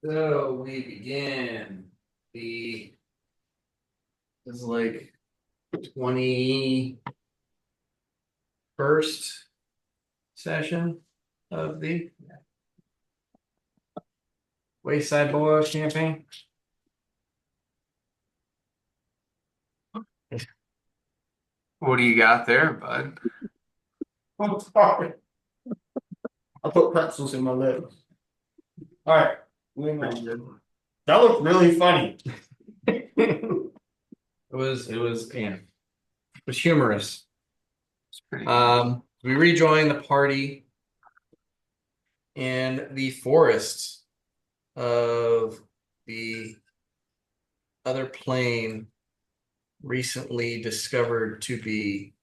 So we begin the this is like 21st session of the Wayside Boys campaign. What do you got there, bud? I'm sorry. I put pretzels in my lips. All right, moving on. That looked really funny. It was humorous. It's pretty good. We rejoin the party in the forest of the other plane recently discovered to be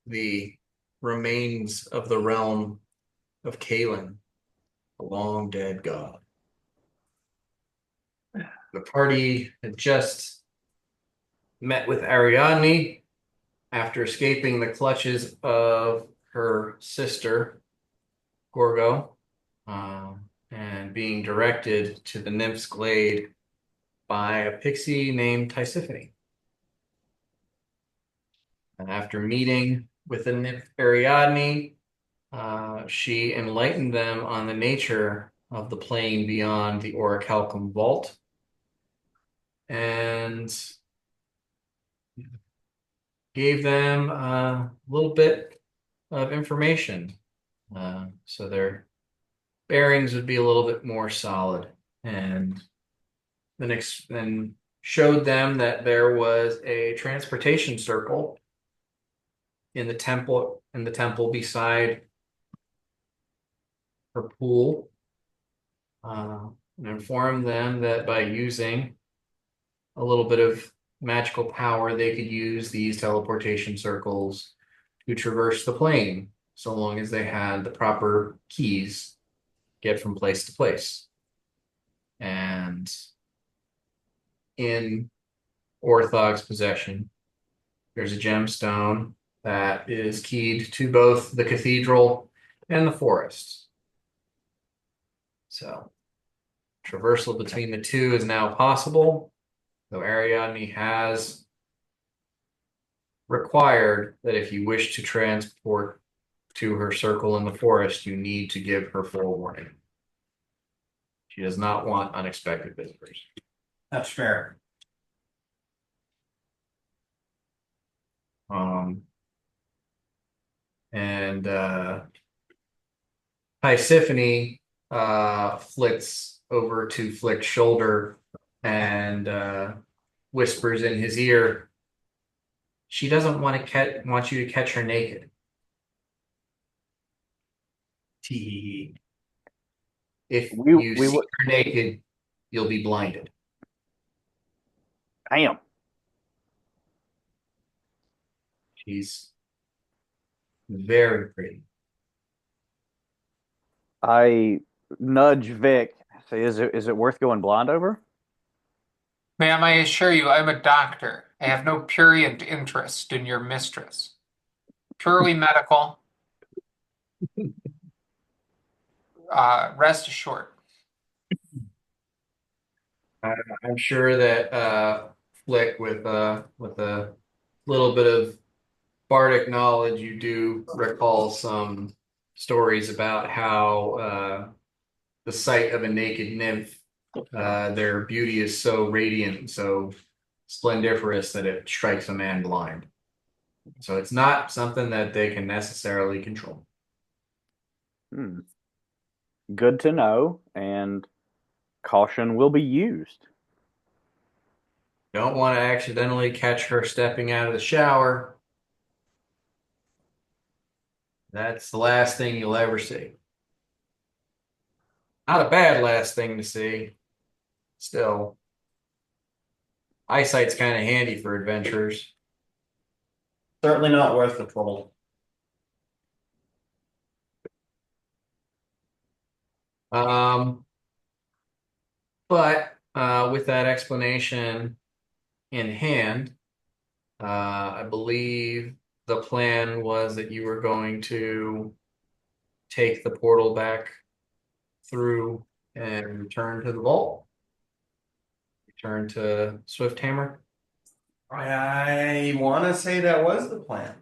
the remains of the realm of Kalen, a long dead god. The party had just met with Ariadne after escaping the clutches of her sister, Gorgo, and being directed to the nymph's glade by a pixie named Tisiphone. And after meeting with the nymph Ariadne, she enlightened them on the nature of the plane beyond the Orichalcum vault and gave them a little bit of information so their bearings would be a little bit more solid. And then showed them that there was a transportation circle in the temple beside her pool, and informed them that by using a little bit of magical power, they could use these teleportation circles to traverse the plane, so long as they had the proper keys, get from place to place. And in Orthog's possession, there's a gemstone that is keyed to both the cathedral and the forest. So traversal between the two is now possible, though Ariadne has required that if you wish to transport to her circle in the forest, you need to give her full warning. She does not want unexpected visitors. That's fair. Um, and Tisiphone flits over to Flick's shoulder and whispers in his ear, "She doesn't want you to catch her naked." Tee. If We you we see would. her naked, you'll be blinded. Damn. She's very pretty. I nudge Vic. Say, is it worth going blonde over? Ma'am, I assure you, I'm a doctor. I have no prurient interest in your mistress. Purely medical. Rest assured. I, I'm sure that Flick, with a little bit of bardic knowledge, you do recall some stories about how the sight of a naked nymph, their beauty is so radiant, so splendiferous that it strikes a man blind. So it's not something that they can necessarily control. Hmm. Good to know, and caution will be used. Don't want to accidentally catch her stepping out of the shower. That's the last thing you'll ever see. Not a bad last thing to see. Still, eyesight's kind of handy for adventurers. Certainly not worth the trouble. Um, but with that explanation in hand, I believe the plan was that you were going to take the portal back through and return to the vault. Return to Swift Hammer. I want to say that was the plan.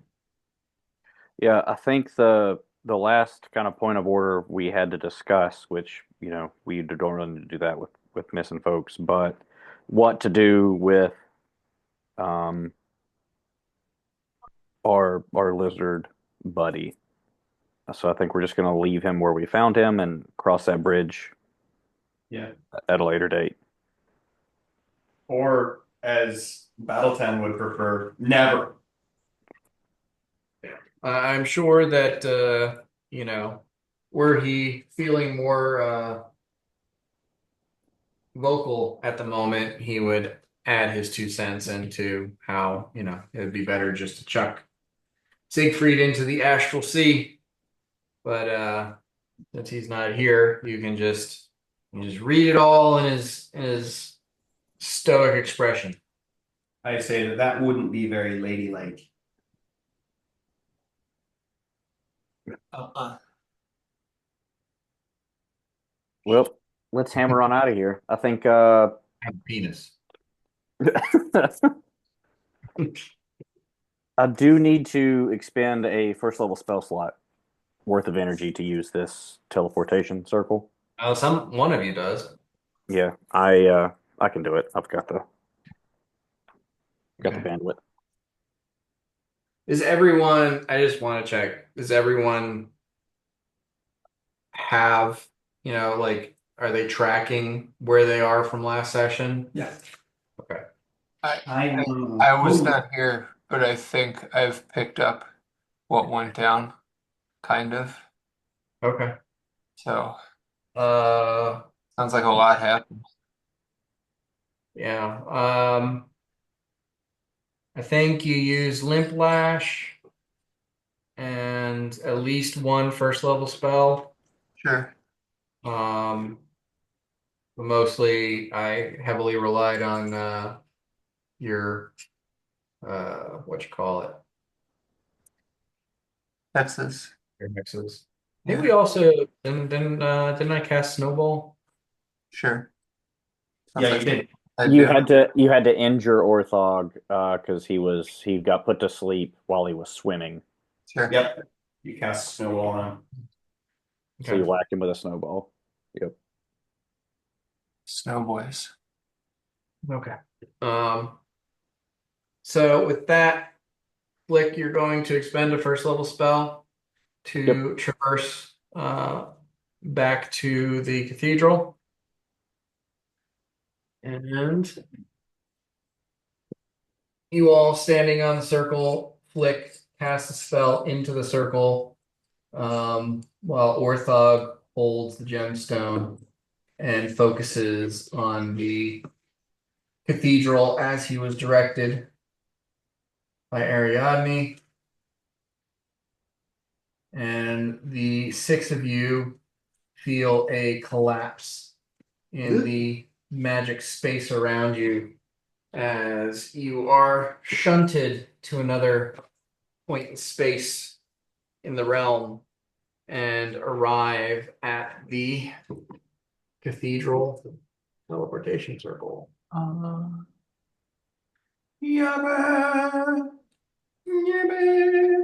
Yeah, I think the last kind of point of order we had to discuss, which we don't really need to do that with missing folks, but what to do with um our lizard buddy. So I think we're just going to leave him where we found him and cross that bridge Yeah. at a later date. Or as Battle10 would prefer, never. I'm sure that were he feeling more vocal at the moment, he would add his 2 cents into how, it would be better just to chuck Siegfried into the astral sea. But since he's not here, you just read it all in his stoic expression. I say that wouldn't be very ladylike. Uh-uh. Well, let's hammer on out of here. I think Have a penis. I do need to expend a first level spell slot worth of energy to use this teleportation circle. Some one of you does. Yeah, I can do it. I've got the Okay. bandwidth. Is everyone, I just want to check, does everyone have, like, are they tracking where they are from last session? Yeah. Okay. I, I I was not here, but I think I've picked up what went down, kind of. Okay. So Uh, sounds like a lot happened. yeah. I think you use Limp Lash and at least one first level spell. Sure. Um, but mostly I heavily relied on your what you call it, Texas. your mixes. I think Yeah, we also didn't I cast Snowball? sure. Sounds Yeah, you like did. I You do. had to injure Orthog because he got put to sleep while he was swimming. Sure. Yep. You cast snowball on him. So you Okay. whack him with a snowball. Yep. Snowboys. Okay. Um, so with that, Flick, you're going to expend a first level spell Yep. to traverse back to the cathedral. And you all standing on the circle, Flick casts a spell into the circle while Orthog holds the gemstone and focuses on the cathedral as he was directed by Ariadne. And the six of you feel a collapse in the magic space around you as you are shunted to another point in space in the realm and arrive at the cathedral teleportation circle. Yabba, yabba.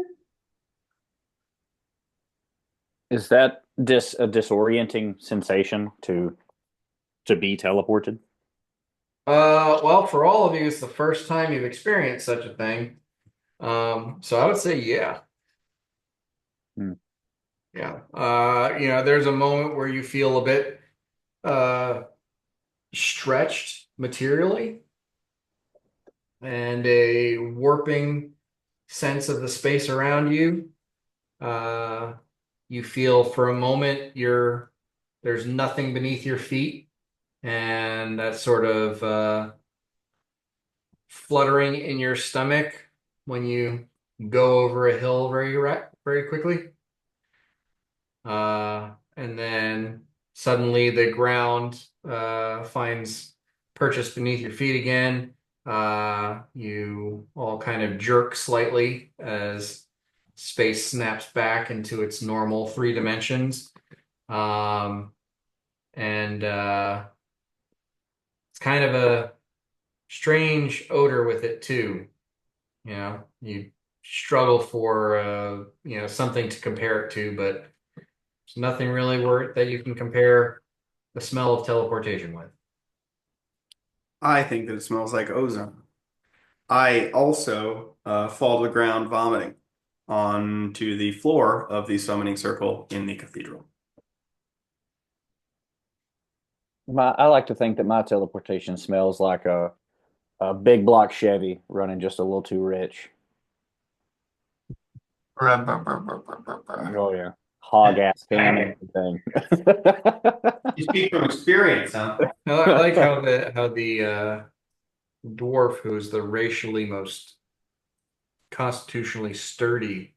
Is that a disorienting sensation to be teleported? Well, for all of you, it's the first time you've experienced such a thing. So I would say, yeah. Hmm. Yeah. There's a moment where you feel a bit uh stretched materially and a warping sense of the space around you. Uh you feel for a moment there's nothing beneath your feet, and that sort of fluttering in your stomach when you go over a hill very quickly. And then suddenly the ground finds purchase beneath your feet again. You all kind of jerk slightly as space snaps back into its normal 3 dimensions. Um, and it's kind of a strange odor with it too. You know, you struggle for something to compare it to, but there's nothing really that you can compare the smell of teleportation with. I think that it smells like ozone. I also fall to the ground vomiting onto the floor of the summoning circle in the cathedral. I like to think that my teleportation smells like a big block Chevy running just a little too rich. Oh yeah, hog ass cam and everything. You speak from experience, huh? I like how the dwarf, who's the racially most constitutionally sturdy,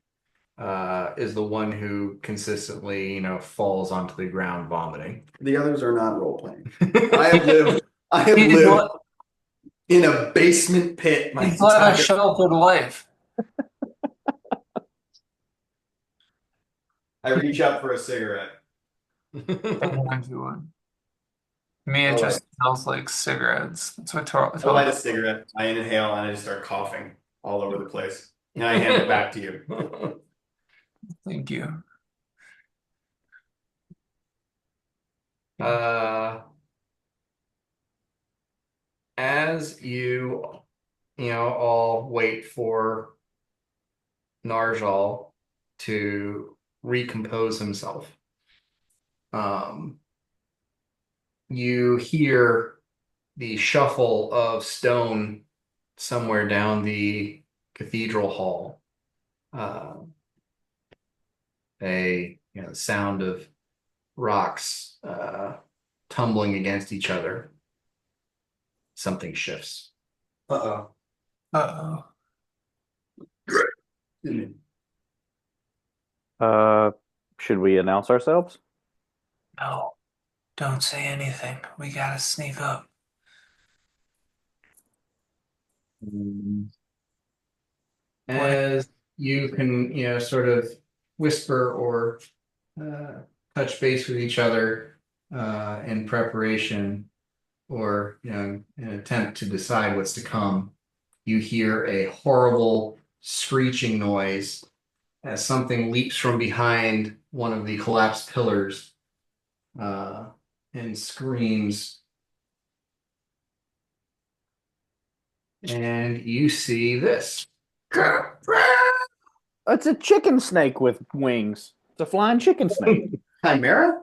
is the one who consistently, falls onto the ground vomiting. The others are not role playing. I have He's lived le- in a basement pit my he's led a entire. sheltered life. I reach up for a cigarette. Everyone. Me, it I'll light, just smells like cigarettes. That's what I'll light a cigarette. I inhale and I just start coughing all over the place. And I hand it back to you. Thank you. Uh, as all wait for Narjal to recompose himself, um, you hear the shuffle of stone somewhere down the cathedral hall. Uh, sound of rocks tumbling against each other. Something shifts. Uh-oh. Uh-oh. uh, should we announce ourselves? No, don't say anything. We gotta sneak up. Mm. What? As you can, sort of whisper or touch base with each other in preparation or, an attempt to decide what's to come, you hear a horrible screeching noise as something leaps from behind one of the collapsed pillars uh, and screams. And you see this. It's a chicken snake with wings. It's a flying chicken snake. Chimera?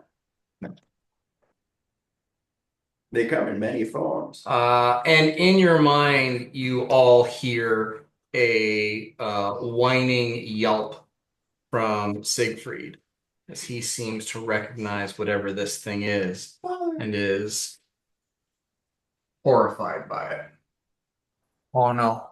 They come in many forms. And in your mind, you all hear a whining yelp from Siegfried as he seems to recognize whatever this thing is and is horrified by it. Oh no.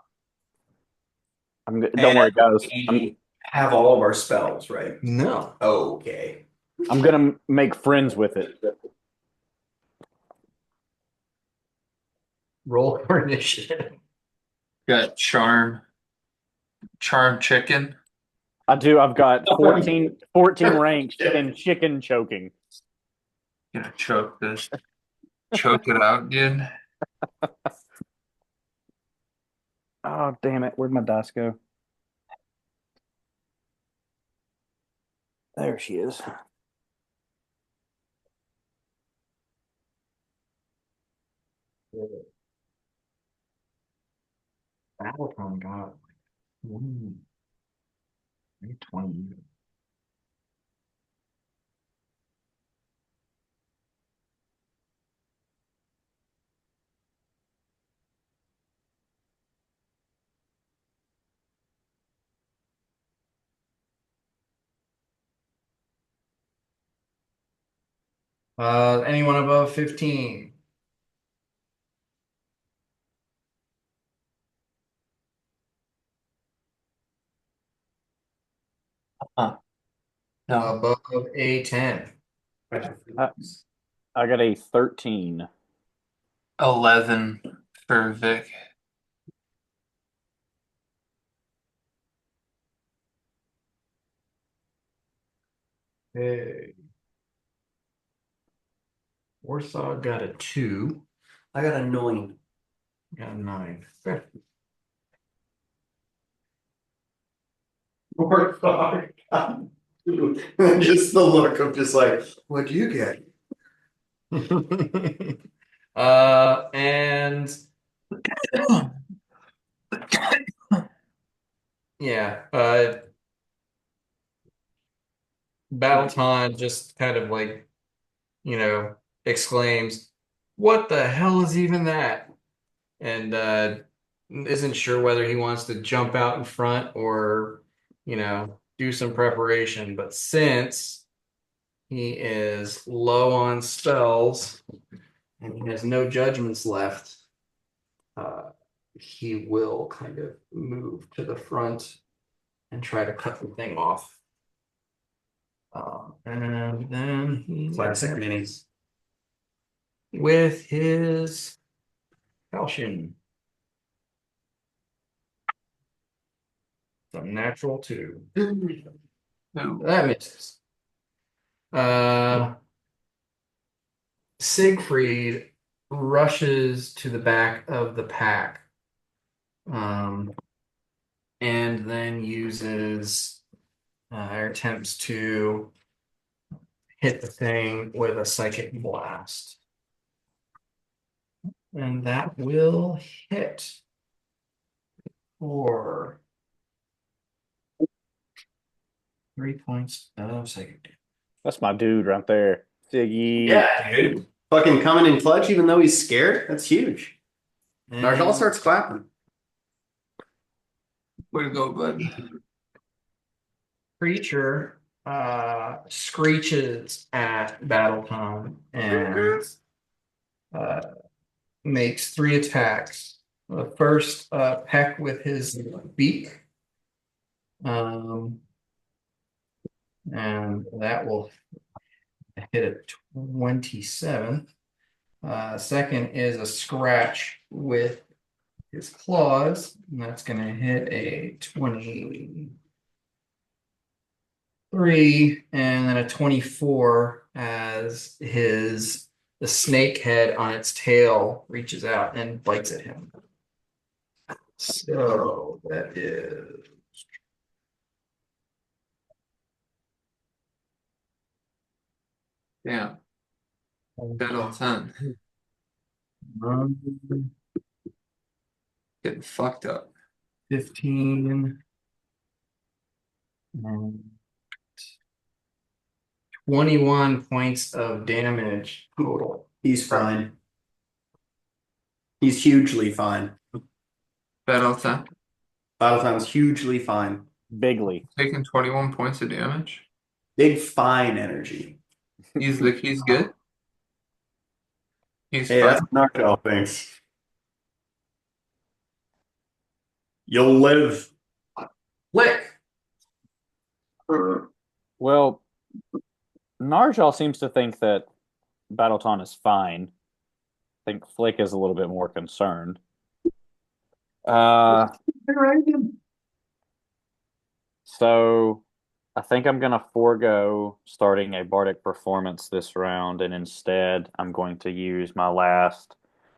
Don't worry, guys. We have all of our spells, right? No. Okay. I'm gonna make friends with it. Roll for initiative. Got charm chicken. I do. I've got 14 ranks in chicken choking. Gonna choke this. Choke it out, dude. Oh, damn it. Where'd my dice go? There she is. Battletron got 20. 20. Anyone above 15? Huh. No. Above a 10. I, I got a 13. 11 for Vic. Hey. Warsaw got a 2. I got a 9. Got a 9. Okay. Or five. Just the look of just like, what do you get? And yeah, Battleton just kind of like, exclaims, "What the hell is even that?" And isn't sure whether he wants to jump out in front or, do some preparation. But since he is low on spells and he has no judgments left, uh, he will kind of move to the front and try to cut the thing off. And then he Classic minis. with his falchion. It's a natural 2. No. That misses. Uh, Siegfried rushes to the back of the pack, um, and then uses or attempts to hit the thing with a psychic blast. And that will hit for 3 points of psychic damage. That's my dude right there. Siggy. Yeah, dude. Fucking coming in clutch even though he's scared. That's huge. Narjal And starts clapping. Way to go, bud. creature screeches at Battlecom and uh, makes 3 attacks. The first peck with his beak, and that will hit a 27. Second is a scratch with his claws, and that's going to hit a 23, and then a 24 as the snake head on its tail reaches out and bites at him. So that is Damn. Battle 10. Getting fucked up. 15 and 21 points of damage total. He's fine. He's hugely fine. Battle 10. Battle is hugely fine. Bigly. Taking 21 points of damage. Big fine energy. He's good. He's Hey, fine. that's what Narjal thinks. You'll live. Flick. Well, Narjal seems to think that Battleton is fine. I think Flick is a little bit more concerned. So I think I'm going to forego starting a Bardic Performance this round, and instead I'm going to use my last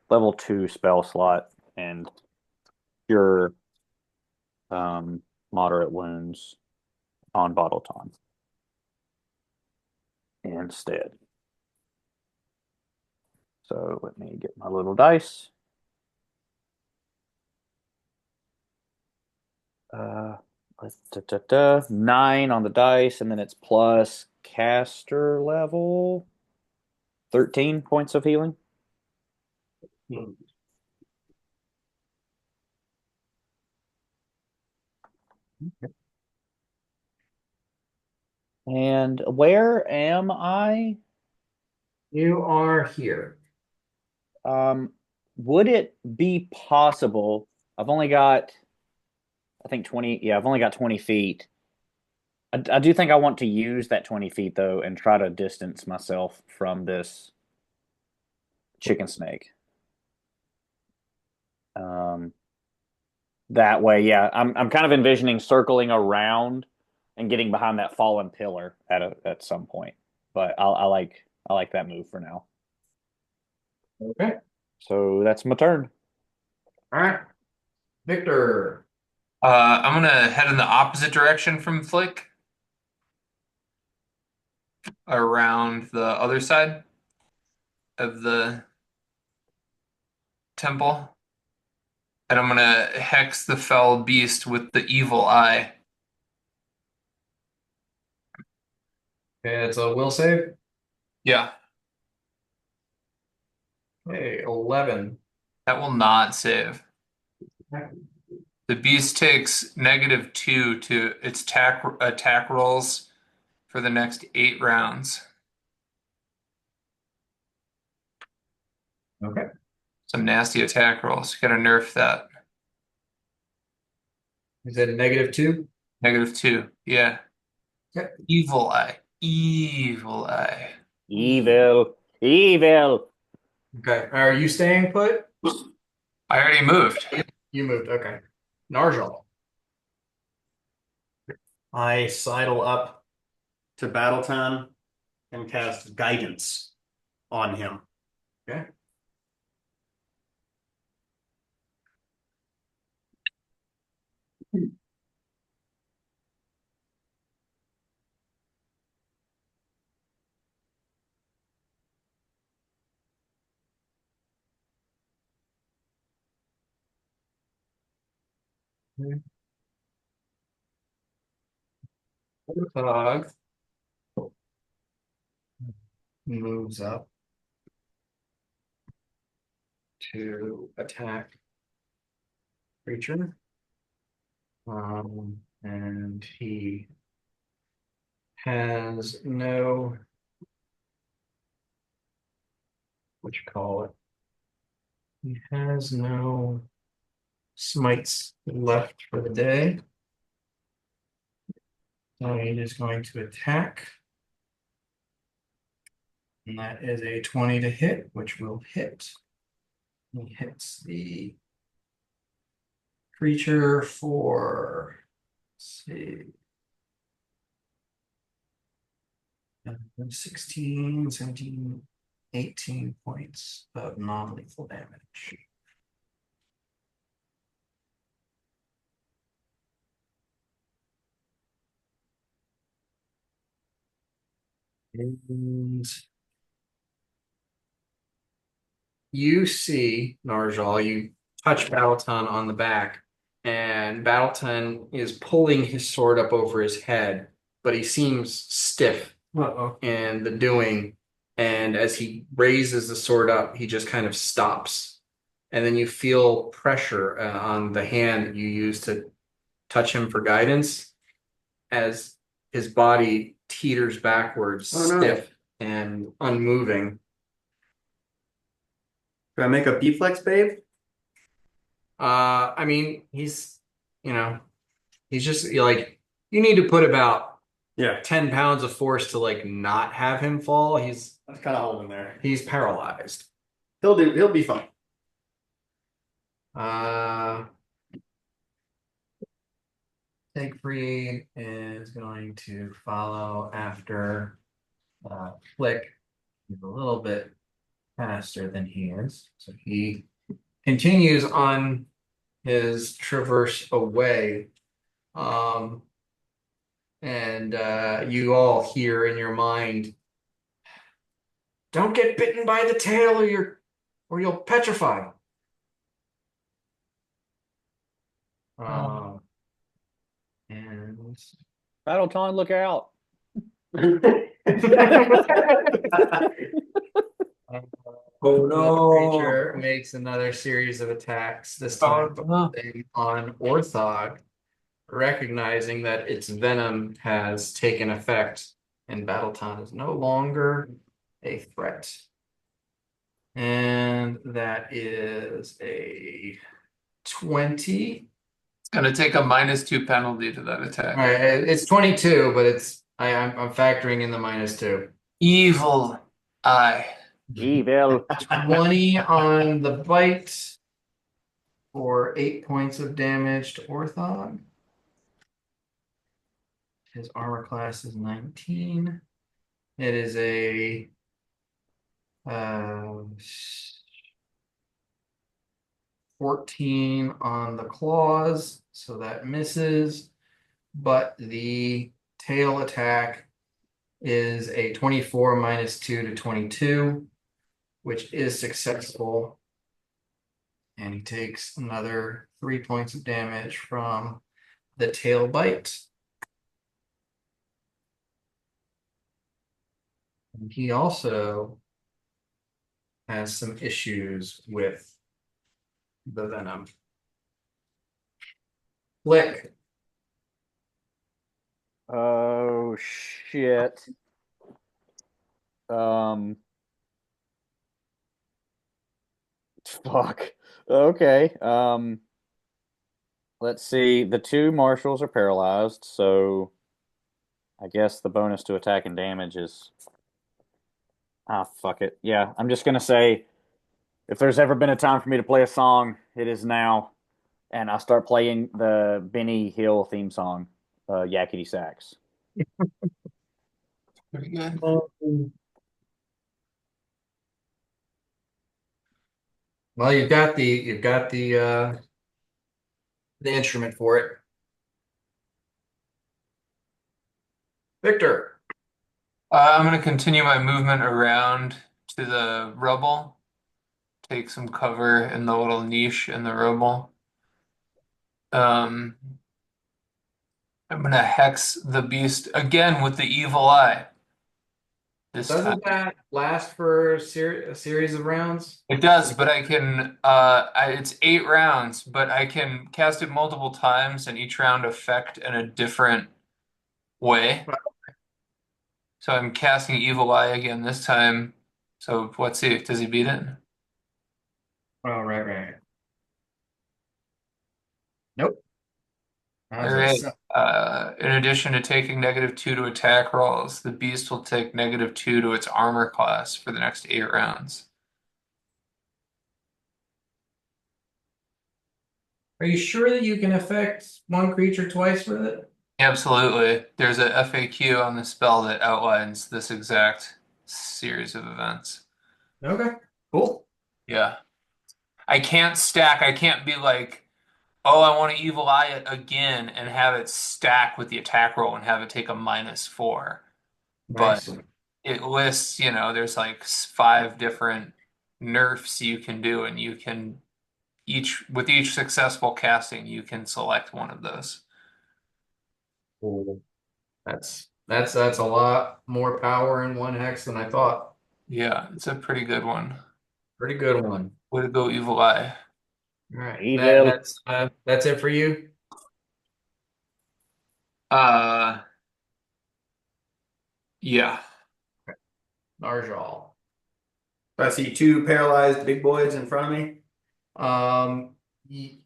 level 2 spell slot and cure moderate wounds on Bottleton instead. So let me get my little dice. Uh, 9 on the dice, and then it's plus caster level. 13 points of healing. And where am I? You are here. Would it be possible? I've only got, I think 20. Yeah, I've only got 20 feet. I do think I want to use that 20 feet though and try to distance myself from this chicken snake. That way, yeah, I'm kind of envisioning circling around and getting behind that fallen pillar at some point. But I like that move for now. Okay. So that's my turn. All right. Victor. I'm gonna head in the opposite direction from Flick, around the other side of the temple, and I'm gonna hex the fell beast with the evil eye. Okay, it's a will save. Yeah, Okay, 11. that will not save. The beast takes -2 to its attack rolls for the next 8 rounds. Okay. Some nasty attack rolls. Gotta nerf that. Is it a -2? -2. Yeah. Yep. Evil eye. Evil eye. Evil. Evil. Okay. Are you staying put? I already moved. You moved. Okay. Narjal. I sidle up to Battletown and cast guidance on him. Okay. Warthog moves up to attack creature. And he has no, what you call it? He has no smites left for the day. So he is going to attack. And that is a 20 to hit, which will hit. He hits the creature for, let's see, 16, 17, 18 points of non-lethal damage. And you see Narjal, you touch Battleton on the back, and Battleton is pulling his sword up over his head, but he seems stiff Uh-oh. in the doing. And as he raises the sword up, he just kind of stops. And then you feel pressure on the hand that you use to touch him for guidance as his body teeters backwards, Oh, no. stiff and unmoving. Do I make a B-flex, babe? I mean, you know, he's just like, you need to put about Yeah, 10 pounds of force to like not have him fall. that's kind of holding there. He's paralyzed. He'll be fine. Uh, Siegfried is going to follow after Flick. He's a little bit faster than he is. So he continues on his traverse away. And you all hear in your mind, don't get bitten by the tail or you'll petrify. Oh. And Battleton, look out. Oh the no. creature makes another series of attacks, this Oh, time no. focusing on Orthog, recognizing that its venom has taken effect and Battleton is no longer a threat. And that is a 20. It's gonna take a -2 penalty to that All attack. right, it's 22, but I'm factoring in the -2. Evil eye. Evil. 20 on the bite for 8 points of damage to Orthog. His armor class is 19. It is a 14 on the claws, so that misses. But the tail attack is a 24 minus 2 to 22, which is successful. And he takes another 3 points of damage from the tail bite. And he also has some issues with the venom. Flick. Oh shit. Um, fuck. Okay. Let's see. The two marshals are paralyzed, so I guess the bonus to attack and damage is fuck it. Yeah, I'm just gonna say if there's ever been a time for me to play a song, it is now. And I start playing the Benny Hill theme song, Yakety Sax. Very good. Well, you've got the instrument for it. Victor. I'm going to continue my movement around to the rubble, take some cover in the little niche in the rubble. Um, I'm going to hex the beast again with the evil eye. This time. Doesn't that last for a series of rounds? It does, but I can, it's 8 rounds, but I can cast it multiple times and each round affect in a different way. So I'm casting Evil Eye again this time. So let's see, does he beat it? Oh, right. Nope. All How's right. that? In addition to taking -2 to attack rolls, the beast will take -2 to its armor class for the next 8 rounds. Are you sure that you can affect one creature twice with it? Absolutely. There's a FAQ on the spell that outlines this exact series of events. Okay, cool. Yeah. I can't stack. I can't be like, oh, I want to evil eye it again and have it stack with the attack roll and have it take a -4. But Nice. it lists, there's like 5 different nerfs you can do, and you can with each successful casting, you can select one of those. Cool. That's a lot more power in one hex than I thought. Yeah, it's a pretty good one. Pretty good one. Way to go, evil eye. All right. Evil. That's it for you. Uh, yeah. Narjal. I see two paralyzed big boys in front of me.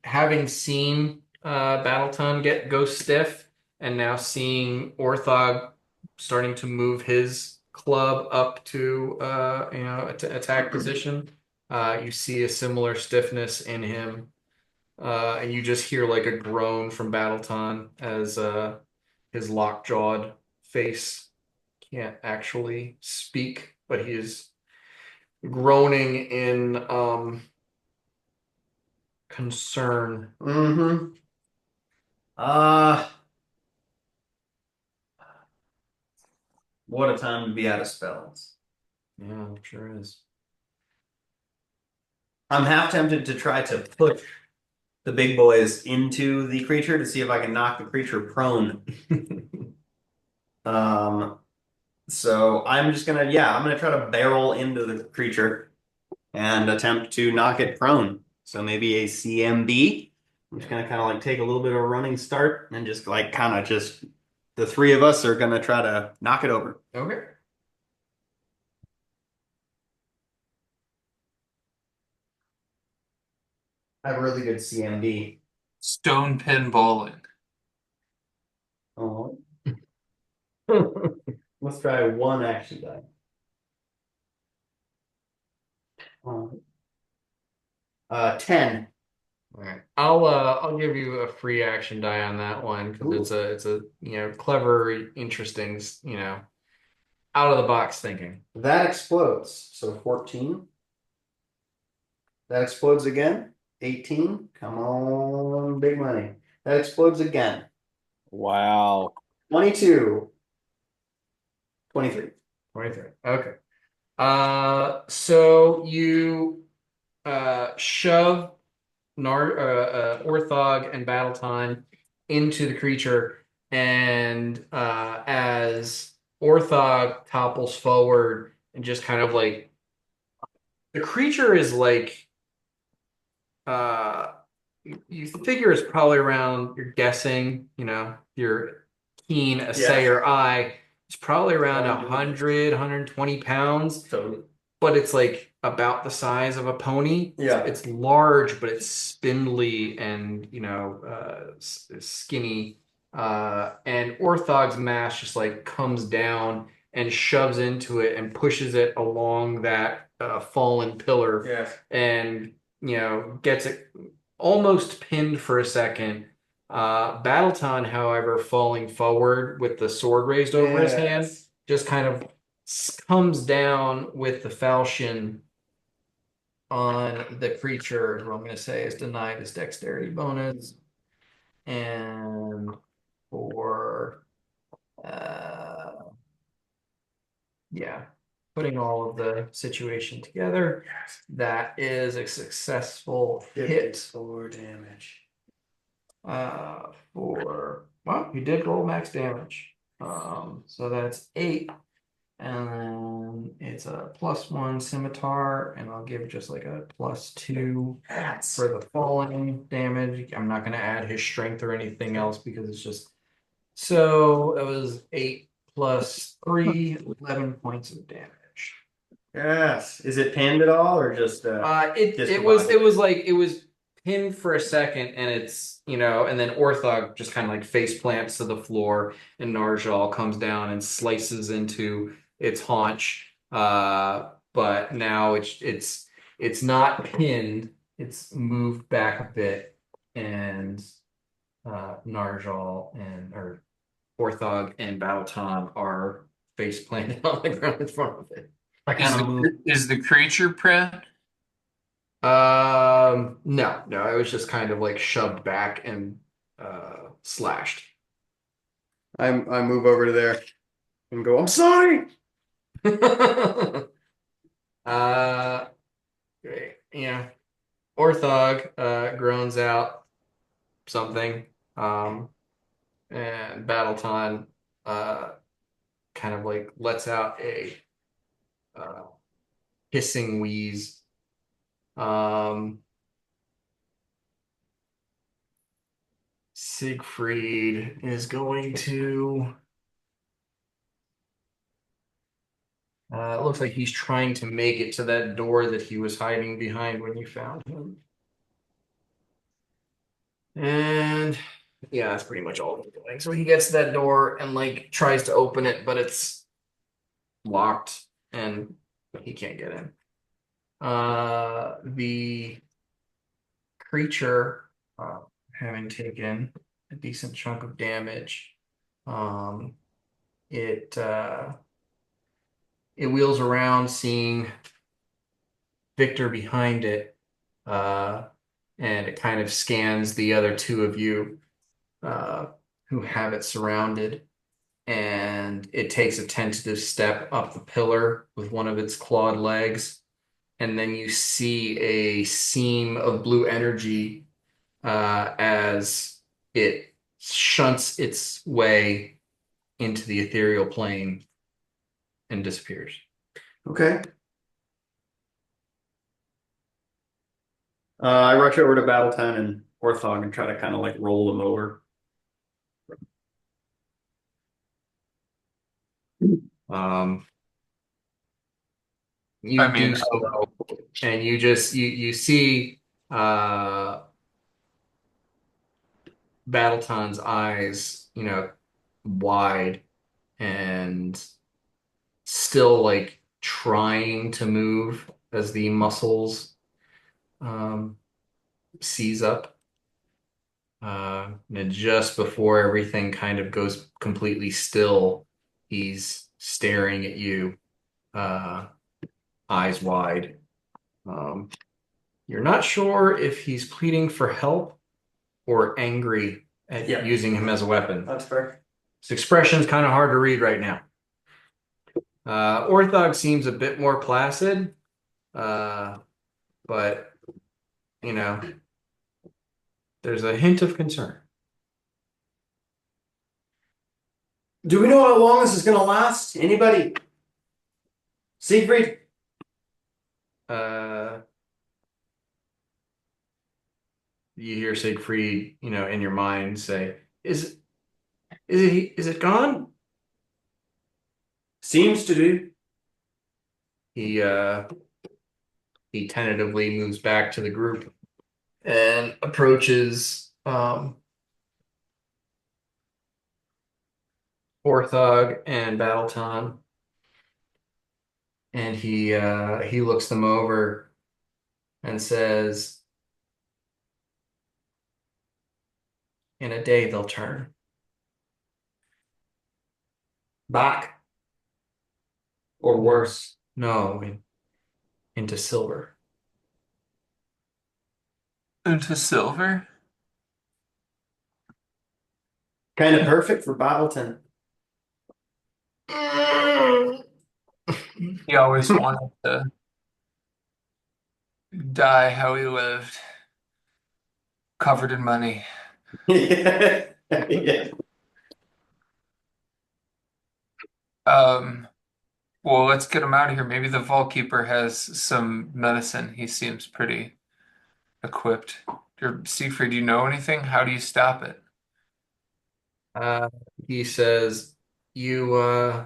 Having seen Battleton go stiff, and now seeing Orthog starting to move his club up to attack position, you see a similar stiffness in him, and you just hear like a groan from Battleton as his lockjawed face can't actually speak, but he is groaning in concern. Mm-hmm. Uh, what a time to be out of spells. Yeah, it sure is. I'm half tempted to try to push the big boys into the creature to see if I can knock the creature prone. Um, so I'm just gonna, I'm gonna try to barrel into the creature and attempt to knock it prone. So maybe a CMB. I'm just gonna kind of like take a little bit of a running start and just like kind of just the three of us are gonna try to knock it over. Okay. I have a really good CMB. Stone pin bowling. Oh. Let's try one action die. Um, 10. All right. I'll give you a free action die on that one because it's a clever, interesting, out of the box thinking. That explodes. So 14. That explodes again. 18. Come on, big money. That explodes again. Wow. 22. 23. 23. Okay. So you shove Orthog and Battletime into the creature, and as Orthog topples forward and just kind of like the creature is like uh you figure it's probably around, you're guessing, your keen assayer eye, it's probably around 100, 120 pounds, So, but it's like about the size of a pony. yeah. It's large, but it's spindly and, skinny. And Orthog's mass just like comes down and shoves into it and pushes it along that fallen pillar Yes. and, gets it almost pinned for a second. Battleton, however, falling forward with the sword raised over his hand, just kind of comes down with the falchion on the creature, who I'm going to say is denied his dexterity bonus. And for, uh, yeah, putting all of the situation together, that is a successful hit. 54 damage. Well, he did roll max damage. So that's 8. And then it's a +1 scimitar, and I'll give just like a +2 for the falling damage. I'm not going to add his strength or anything else because it's just. So it was 8 + 3, 11 points of damage. Yes. Is it pinned at all or just It was pinned for a second, and it's, and then Orthog just kind of like face plants to the floor, and Narjal comes down and slices into its haunch. But now it's not pinned, it's moved back a bit, and Narjal and or Orthog and Battleton are face planted on the ground in front of it. I Is kind of move. is the creature print? No, it was just kind of like shoved back and slashed. I move over to there and go, I'm sorry. uh, Great. Yeah. Orthog groans out something. And Battleton uh kind of like lets out a uh hissing wheeze. Siegfried is going to. It looks like he's trying to make it to that door that he was hiding behind when you found him. And yeah, that's pretty much all he's doing. So he gets to that door and like tries to open it, but it's locked and he can't get in. The creature, having taken a decent chunk of damage, um, it wheels around, seeing Victor behind it, uh, and it kind of scans the other two of you uh, who have it surrounded, and it takes a tentative step up the pillar with one of its clawed legs, and then you see a seam of blue energy as it shunts its way into the ethereal plane and disappears. Okay. I rush over to Battletown and Orthog and try to kind of like roll them over. Um, you I mean, do so, and you see Battleton's eyes, wide and still like trying to move as the muscles um, seize up. And just before everything kind of goes completely still, he's staring at you, uh, eyes wide. Um, You're not sure if he's pleading for help or angry at Yeah. using him as a weapon. That's fair. His expression's kind of hard to read right now. Orthog seems a bit more placid, but you know, there's a hint of concern. Do we know how long this is going to last? Anybody? Siegfried? Uh, you hear Siegfried, in your mind say, "Is it gone?" Seems to do. He he tentatively moves back to the group and approaches Orthog and Battleton, and he looks them over and says, "In a day they'll turn Back. Or worse. no into silver." Into silver? Kind of perfect for Battleton. He always wanted to die how he lived, covered in money. Yeah. Yeah. Um, well, let's get him out of here. Maybe the Vault Keeper has some medicine. He seems pretty equipped. Siegfried, do you know anything? How do you stop it? Uh, he says, "You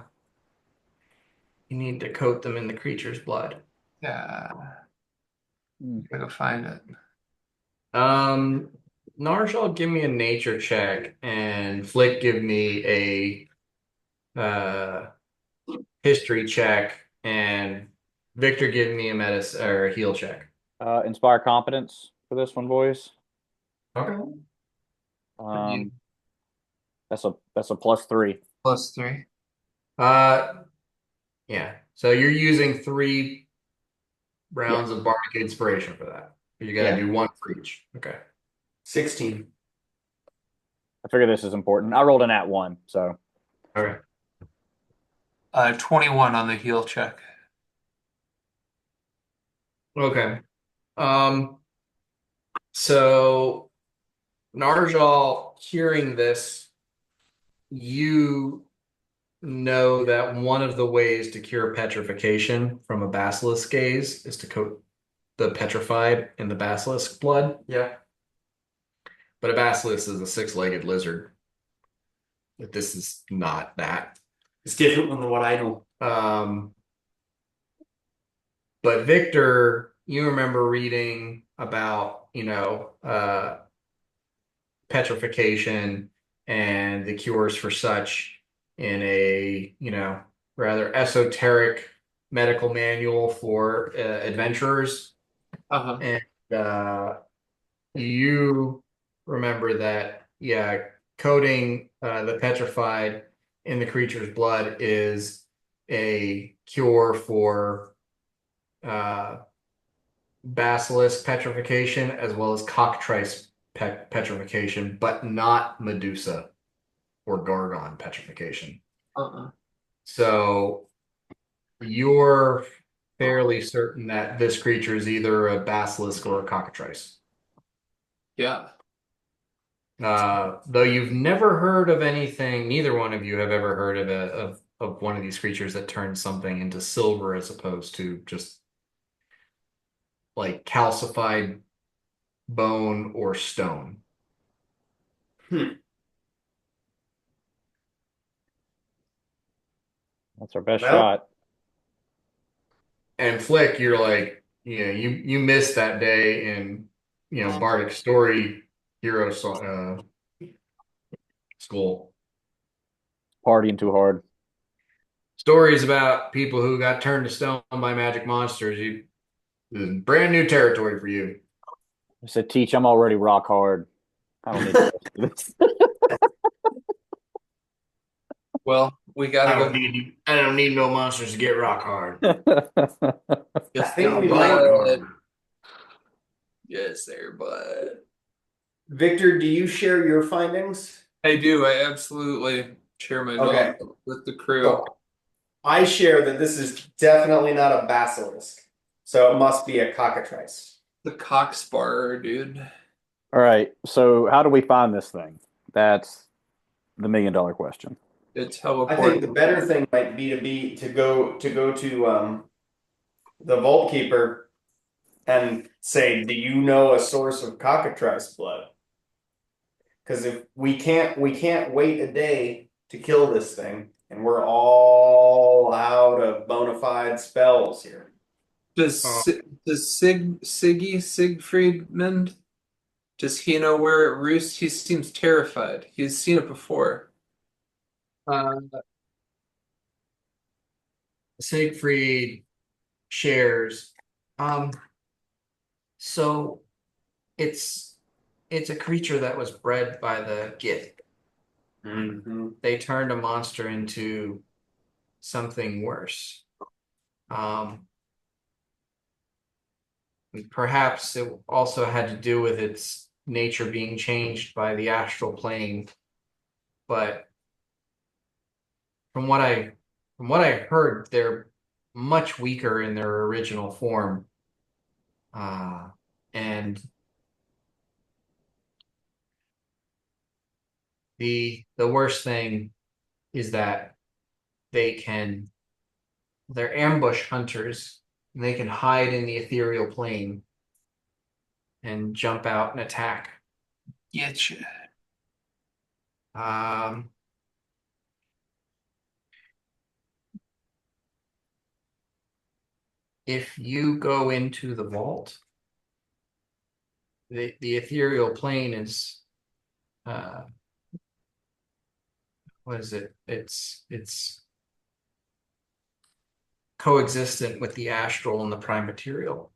you need to coat them in the creature's blood." Yeah, Hmm. gotta go find it. Um, Narshal, give me a nature check, and Flick, give me a history check, and Victor, give me a medicine or a heal check. Inspire competence for this one, boys. Okay. Um, that's a +3. +3. Uh, yeah. So you're using 3 rounds Yeah. of bardic inspiration for that. You got to Yeah. do one for each. Okay. 16. I figure this is important. I rolled an @1, so Okay. 21 on the heal check. Okay. Um, so Narjal, hearing this, you know that one of the ways to cure petrification from a basilisk gaze is to coat the petrified in the basilisk blood. Yeah. But a basilisk is a six-legged lizard. But this is not that. It's different than what I know. But Victor, you remember reading about, petrification and the cures for such in a, rather esoteric medical manual for adventurers. Uh-huh. And you remember that, yeah, coating the petrified in the creature's blood is a cure for uh, basilisk petrification as well as cockatrice petrification, but not Medusa or Gargon petrification. Uh-uh. So you're fairly certain that this creature is either a basilisk or a cockatrice. Yeah. Though you've never heard of anything, neither one of you have ever heard of one of these creatures that turns something into silver as opposed to just like calcified bone or stone. Hmm. that's our best Well- shot. And Flick, you're like, you missed that day in, Bardic Story Hero School. Partying too hard. Stories about people who got turned to stone by magic monsters. This is brand new territory for you. I said, "Teach, I'm already rock hard. I don't need to do this." Well, we I gotta don't go. need no monsters to get rock hard. I Just think we rock might- hard. Yes, there, bud. Victor, do you share your findings? I do. I absolutely share my Okay. knowledge with the crew. So I share that this is definitely not a basilisk. So it must be a cockatrice. The cocksparrer, dude. All right. So how do we find this thing? That's the $1 million question. It I think teleported. the better thing might be to go to the vault keeper and say, "Do you know a source of cockatrice blood?" Because if we can't wait a day to kill this thing, and we're all out of bona fide spells here. Uh, Does Siegfriedmund, does he know where it roosts? He seems terrified. He's seen it before. uh, Siegfried shares. Um, so it's it's a creature that was bred by the Gith. Mm-hmm. They turned a monster into something worse. Um, Perhaps it also had to do with its nature being changed by the astral plane, but from what I from what I heard, they're much weaker in their original form. And the worst thing is that they can they're ambush hunters and they can hide in the ethereal plane and jump out and attack. Getcha. Um, if you go into the vault, the ethereal plane is uh what is it? It's coexistent with the astral and the prime material.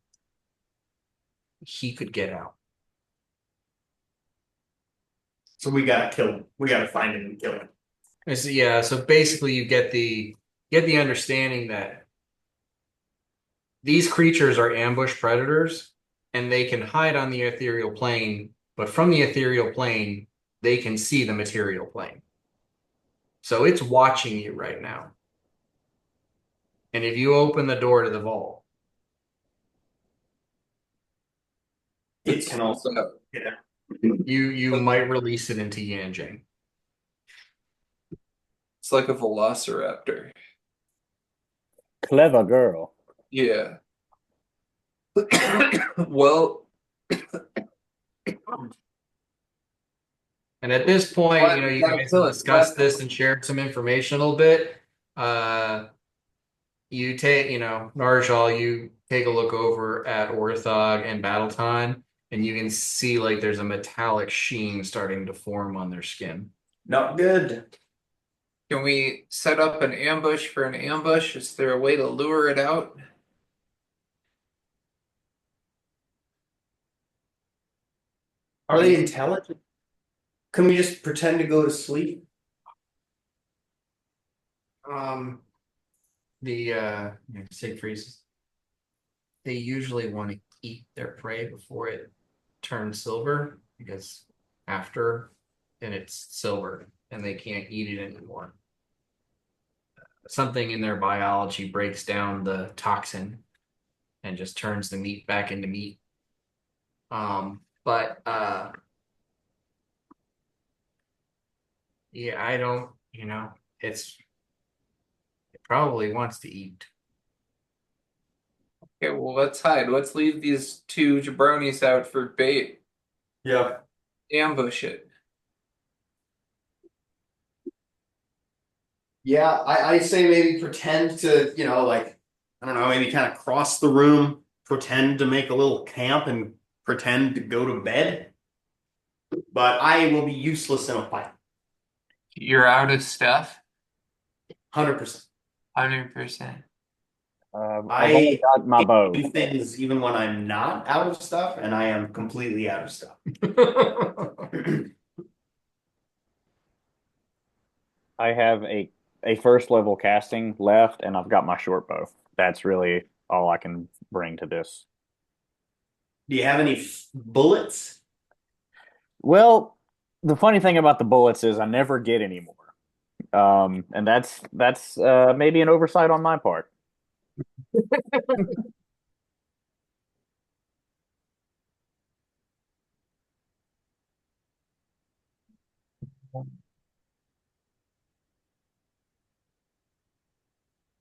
He could get out. So we gotta kill him. We gotta find him and kill him. Yeah, so basically you get the understanding that these creatures are ambush predators and they can hide on the ethereal plane, but from the ethereal plane, they can see the material plane. So it's watching you right now. And if you open the door to the vault, It can also you might release it into Yanjing. It's like a velociraptor. Clever girl. Yeah. Well, And at this point, why you gotta guys kill have it? discussed this and shared some information a little bit. Uh, you take, Narjal, you take a look over at Orthog and Battleton, and you can see like there's a metallic sheen starting to form on their skin. not good. Can we set up an ambush for an ambush? Is there a way to lure it out? Are they intelligent? Can we just pretend to go to sleep? Um, Siegfrieds, they usually want to eat their prey before it turns silver because after and it's silver and they can't eat it anymore. Something in their biology breaks down the toxin and just turns the meat back into meat. But yeah, I don't, it's it probably wants to eat. Okay, well, let's hide. Let's leave these two jabronis out for bait. Yeah. Ambush it. Yeah, I say maybe pretend to, like, I don't know, maybe kind of cross the room, pretend to make a little camp and pretend to go to bed. But I will be useless in a fight. You're out of stuff? 100%. 100%. I've only I got my bow. do things even when I'm not out of stuff, and I am completely out of stuff. I have a first level casting left, and I've got my short bow. That's really all I can bring to this. Do you have any bullets? Well, the funny thing about the bullets is I never get any more. And that's maybe an oversight on my part.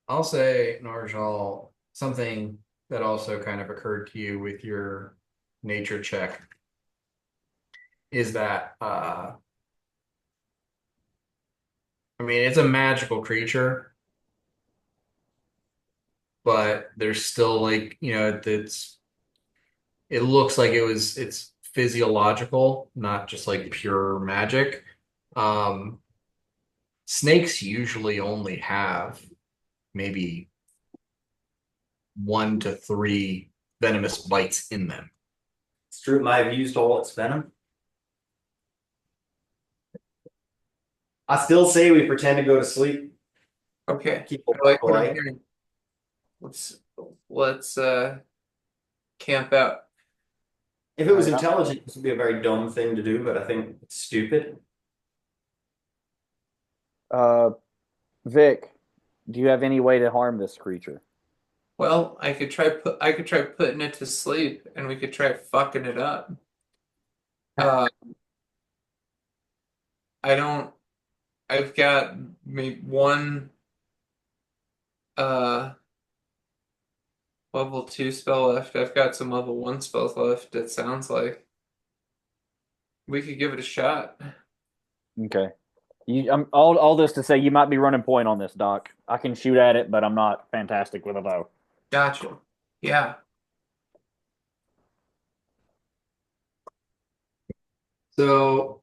I'll say, Narjal, something that also kind of occurred to you with your nature check is that I mean it's a magical creature, but there's still like, it looks like it's physiological, not just like pure magic. Um, Snakes usually only have maybe 1 to 3 venomous bites in them. It's true, it might have used all its venom. I still say we pretend to go to sleep. Okay. Keep I like what I'm polite. hearing. Let's camp out. If it was Alright. intelligent, this would be a very dumb thing to do, but I think it's stupid. Uh, Vic, do you have any way to harm this creature? Well, I could try putting it to sleep and we could try fucking it up. Uh I don't I've got maybe one uh level 2 spell left. I've got some level 1 spells left, it sounds like. We could give it a shot. Okay. All this to say you might be running point on this, Doc. I can shoot at it, but I'm not fantastic with a bow. Gotcha. Yeah. So,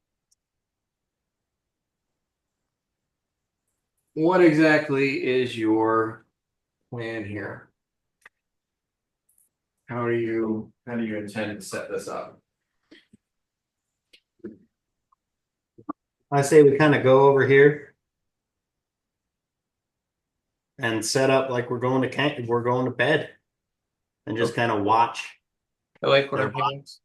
what exactly is your plan here? How do you intend to set this up? I say we kind of go over here and set up like we're going to camp, we're going to bed, and just kind of watch I like what their I'm hearing. bodies.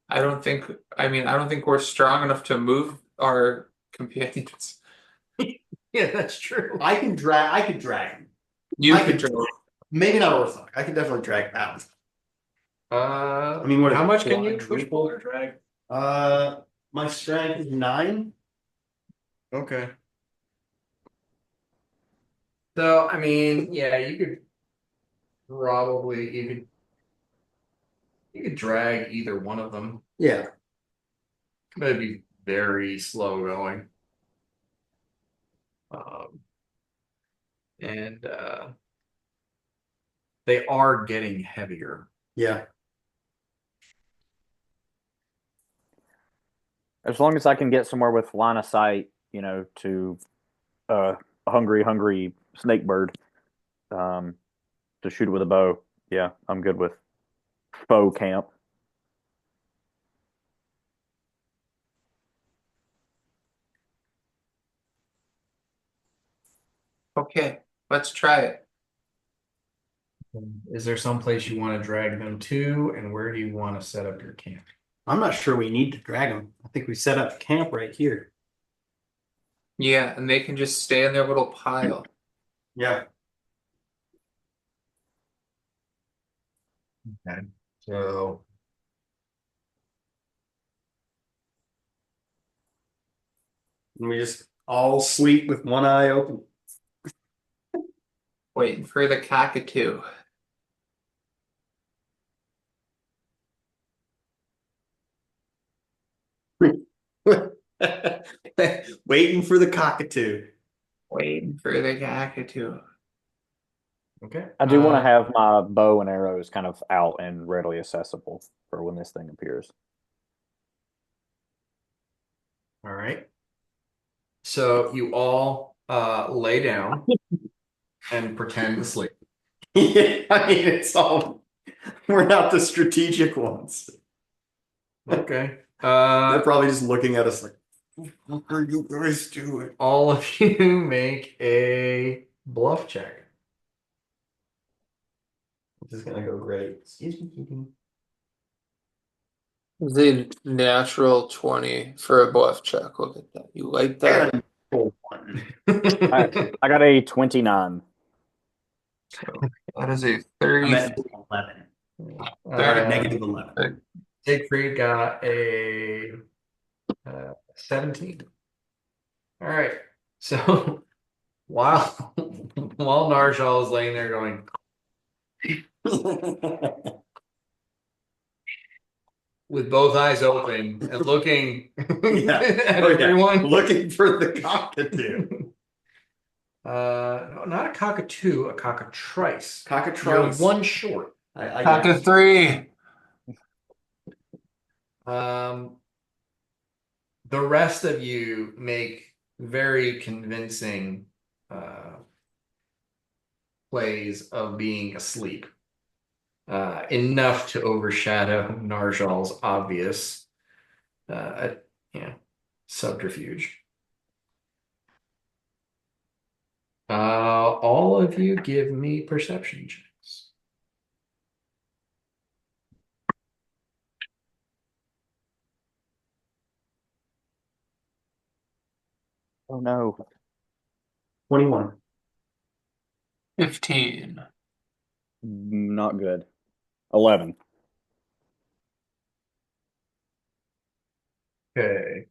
I don't think we're strong enough to move our companions. Yeah, that's true. I could drag him. You I could could draw. maybe not Orthodox. I could definitely drag Balance. I mean, what is how it, much can you push quadruple? boulder drag? My strength is 9. Okay. So, I mean, yeah, you could drag either one of them. Yeah. But it'd be very slow going. Um, and they are getting heavier. Yeah. As long as I can get somewhere with line of sight, to a hungry snake bird, um, to shoot it with a bow. Yeah, I'm good with bow camp. Okay, let's try it. Is there some place you want to drag them to, and where do you want to set up your camp? I'm not sure we need to drag them. I think we set up camp right here. Yeah, and they can just stay in their little pile. Yeah. Okay. So And we just all sleep with one eye open. Waiting for the cockatoo. Waiting for the cockatoo. Waiting for the cockatoo. okay. I do want to have my bow and arrows kind of out and readily accessible for when this thing appears. All right. So you all lay down and pretend to sleep. Yeah, I mean, it's all, we're not the strategic ones. Okay. They're probably just looking at us like, what are you guys doing? All of you make a bluff check. This is gonna go great. Excuse me, Keating. The natural 20 for a bluff check. Look at that. You like I that? got a full one. I got a 29. So that is a I'm 30. at 11. Negative 11. Siegfried got a 17. All right. So while while Narshal is laying there going with both eyes open and looking Yeah. at Oh, yeah. everyone. Looking for the cockatoo. No, not a cockatoo, a cockatrice. You're Cockatrice. one short. I Cock guess. a 3. Um, the rest of you make very convincing plays of being asleep. Enough to overshadow Narjal's obvious yeah, subterfuge. All of you give me perception checks. Oh no. 21. 15. Not good. 11. Okay.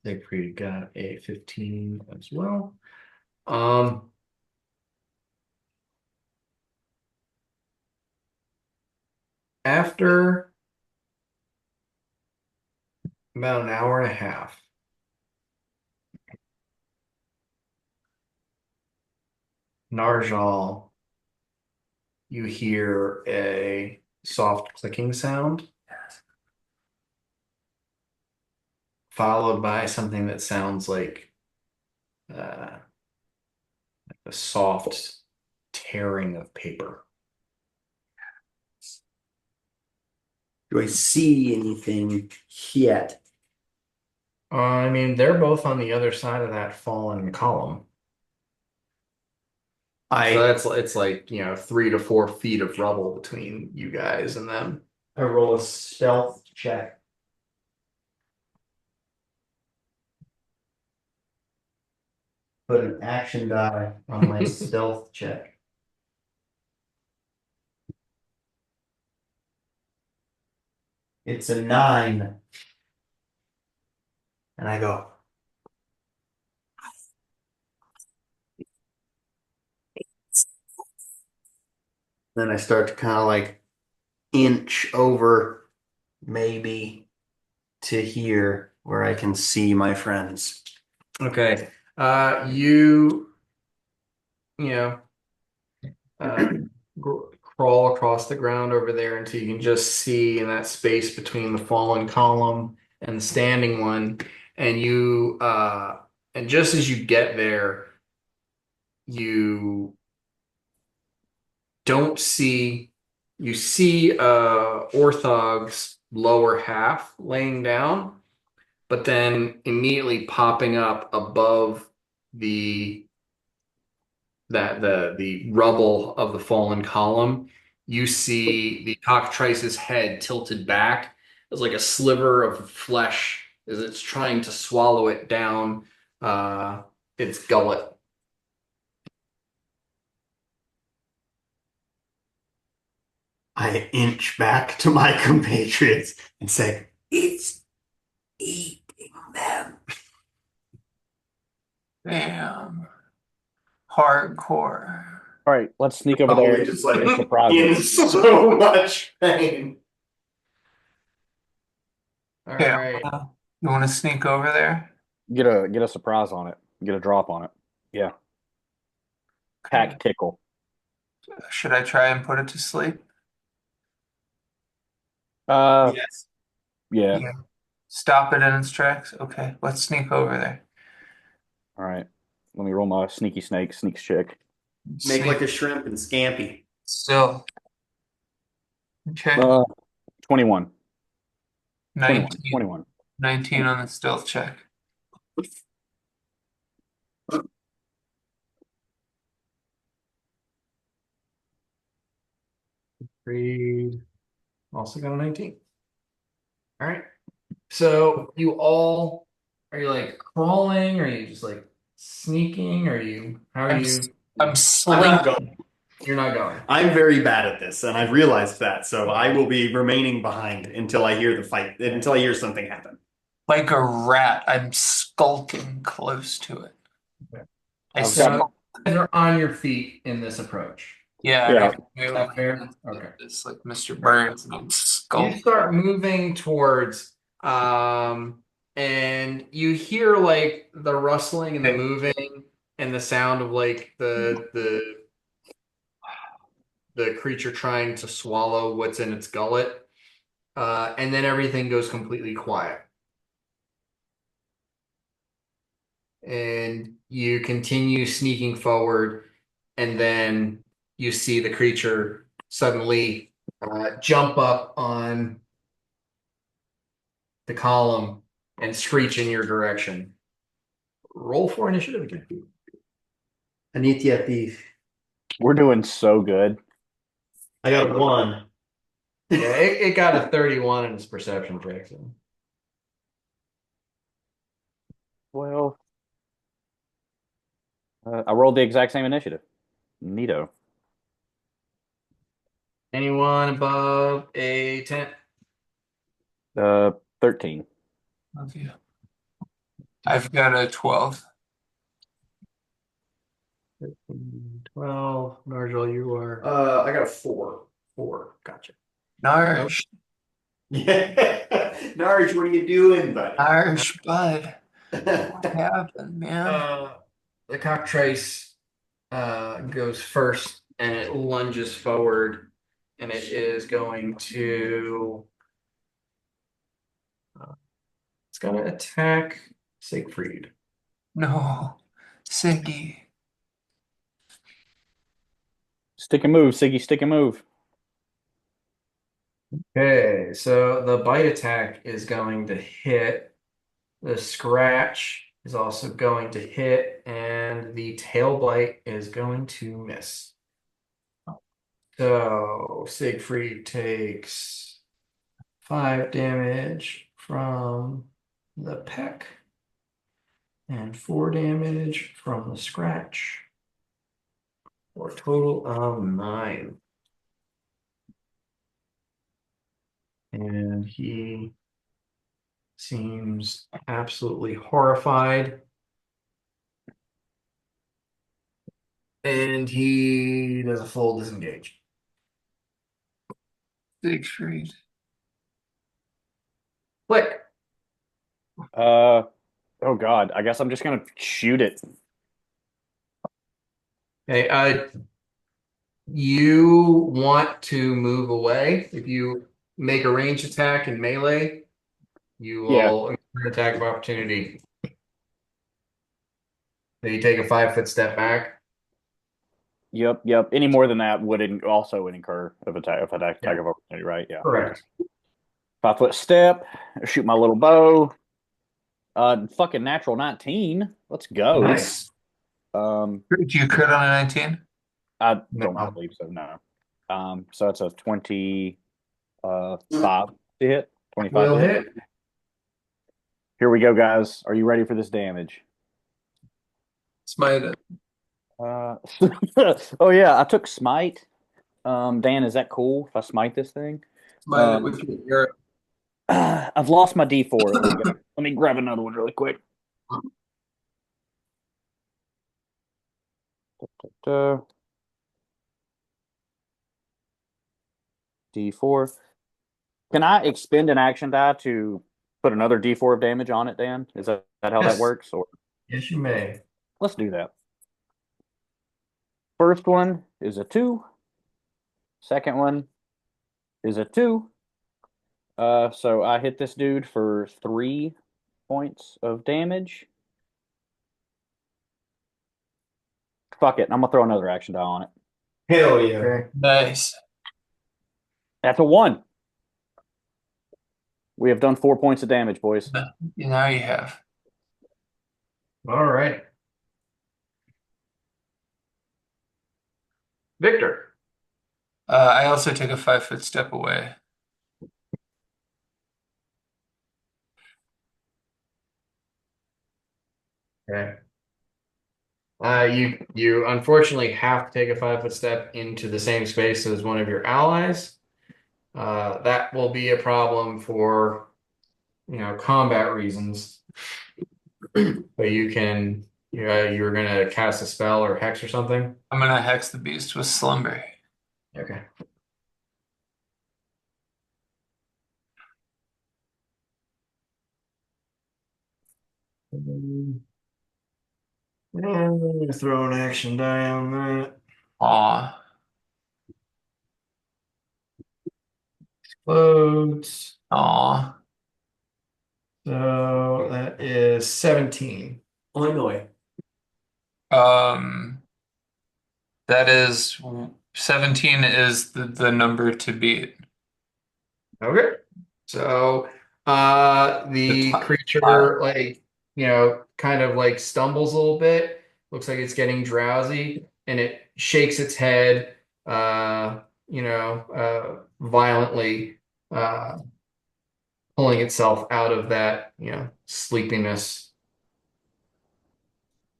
Siegfried got a 15 as well. Um, After about an hour and a half, Narjal, you hear a soft clicking sound, followed by something that sounds like uh, a soft tearing of paper. Do I see anything yet? I mean, they're both on the other side of that fallen column. So I it's like, 3 to 4 feet of rubble between you guys and them. I roll a stealth check. Put an action die on my stealth check. It's a 9. And I go, then I start to kind of like inch over maybe to here where I can see my friends. Okay. You know, uh, crawl across the ground over there until you can just see in that space between the fallen column and the standing one. And and just as you get there, you don't see, you see Orthog's lower half laying down, but then immediately popping up above the the rubble of the fallen column, you see the cockatrice's head tilted back as like a sliver of flesh as it's trying to swallow it down its gullet. I inch back to my compatriots and say, it's eating them. Damn. Hardcore. All right, let's sneak over Probably there just like and surprise in it. so much pain. All Okay. right. You want to sneak over there? Get a surprise on it. Get a drop on it. Yeah. Pack tickle. Should I try and put it to sleep? Yes. Yeah. Yeah. Stop it in its tracks? Okay, let's sneak over there. All right. Let me roll my sneaky snake sneaks check. Make Sneak like a shrimp and scampi. still. Okay. Uh 21. 21. 19. 21. 19 on the stealth check. Read also got a 19. All right. So you all are you like crawling? Or are you just like sneaking? Or how are I'm you? I'm not slinking. going. You're not going. I'm very bad at this, and I've realized that. So I will be remaining behind until I hear the fight, until I hear something happen. Like a rat, I'm skulking close to it. I I've So got skulk. you're on your feet in this approach. Yeah, yeah. I can Is move. that fair? Okay. It's like Mr. Burns and I'm You skulking. start moving towards and you hear like the rustling and the moving and the sound of like the creature trying to swallow what's in its gullet. And then everything goes completely quiet. And you continue sneaking forward, and then you see the creature suddenly jump up on the column and screech in your direction. Roll for initiative again. Anitya, We're doing so good. I got a 1. Yeah, it got a 31 in its perception check. So. Well, I rolled the exact same initiative. Neato. Anyone above a 10? 13. Love you. I've got a 12. 12. Marjol, you are I got a 4. 4. Gotcha. Narsh, Yeah. Narj, what are you doing, buddy? Narsh, bud. What happened, man? The cockatrice goes first and it lunges forward and it is going to it's going to attack Siegfried. No, Siggy. Stick and move, Siggy, stick and move. Okay, so the bite attack is going to hit. The scratch is also going to hit, and the tail bite is going to miss. So Siegfried takes 5 damage from the peck and 4 damage from the scratch for a total of 9. And he seems absolutely horrified. And he does a full disengage. Siegfried. Click. Oh God, I guess I'm just gonna shoot it. Okay, you want to move away. If you make a ranged attack in melee, you Yeah. will incur an attack of opportunity. Then you take a 5-foot step back. Yep. Any more than that would incur of attack Yeah. of opportunity, right? Yeah. Correct. 5-foot step, shoot my little bow. Fucking natural 19. Let's go. Nice. Did you crit on a 19? I don't No. believe so, no. So it's a 25 to hit. 25 Will to hit. hit. Here we go, guys. Are you ready for this damage? Smite it. Oh yeah, I took smite. Dan, is that cool if I smite this thing? Smite it with your I've lost my D4. Let me grab another one really quick. D4. Can I expend an action die to put another D4 of damage on it, Dan? Is that how that Yes. works? Or Yes, you may. let's do that. First one is a 2. Second one is a 2. So I hit this dude for 3 points of damage. Fuck it. I'm gonna throw another action die on it. Hell yeah. Okay. nice. That's a 1. We have done 4 points of damage, boys. Now you have. All right. Victor. I also took a 5-foot step away. Okay. You unfortunately have to take a 5 foot step into the same space as one of your allies. That will be a problem for, combat reasons. But you're gonna cast a spell or hex or something. I'm gonna hex the beast with slumber. Okay. I'm gonna throw an action die on that. Aw. Explodes. Aw. So that is 17. Illinois. Um, that is 17 is the number to beat. Okay. So the The creature kind of like stumbles a little bit, looks like it's getting drowsy, and it shakes its head violently, uh pulling itself out of that, sleepiness.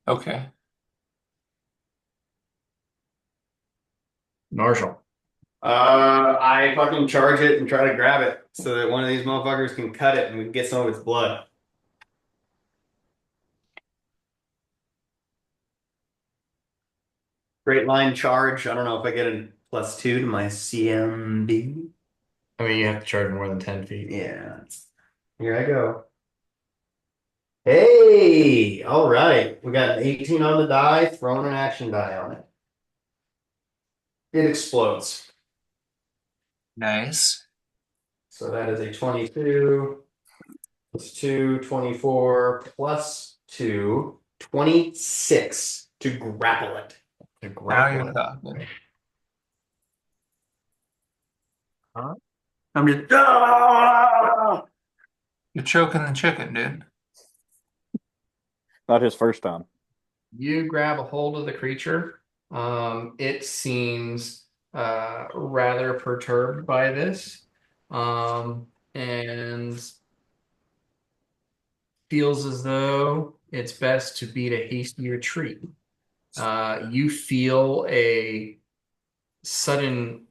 Okay. Marshall. I fucking charge it and try to grab it so that one of these motherfuckers can cut it and we can get some of its blood. Great line charge. I don't know if I get a +2 to my CMB. I mean, you have to charge more than 10 feet. Yeah. Here I go. Hey, all right. We got an 18 on the die, throwing an action die on it. It explodes. Nice. So that is a 22 plus 2, 24 plus 2, 26 to grapple it. To Now grapple you're it. talking. Huh? I'm just ah! You're choking the chicken, dude. Not his first time. You grab a hold of the creature. It seems rather perturbed by this, and feels as though it's best to beat a hasty retreat. You feel a sudden,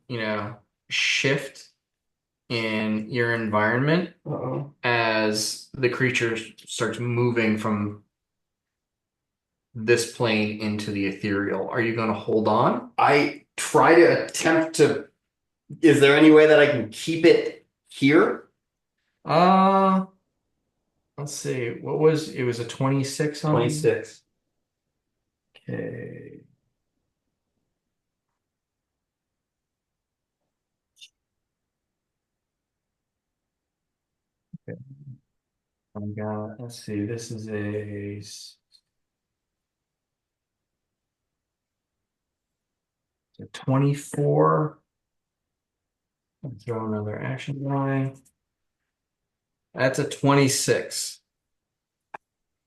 shift in your environment Uh-oh. as the creature starts moving from this plane into the ethereal. Are you going to hold on? I try to attempt to. Is there any way that I can keep it here? Uh, let's see. It was a 26 on 26. Okay. I got, let's see, this is a 24. I'll throw another action die. That's a 26.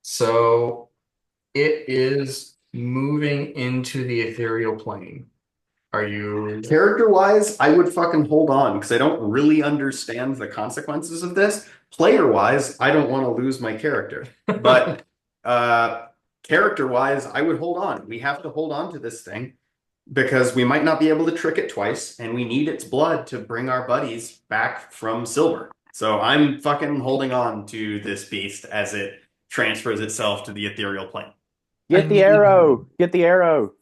So it is moving into the ethereal plane. Are you? Character wise, I would fucking hold on because I don't really understand the consequences of this. Player wise, I don't want to lose my character. But character wise, I would hold on. We have to hold on to this thing because we might not be able to trick it twice, and we need its blood to bring our buddies back from silver. So I'm fucking holding on to this beast as it transfers itself to the ethereal plane. Get the arrow. Get the arrow.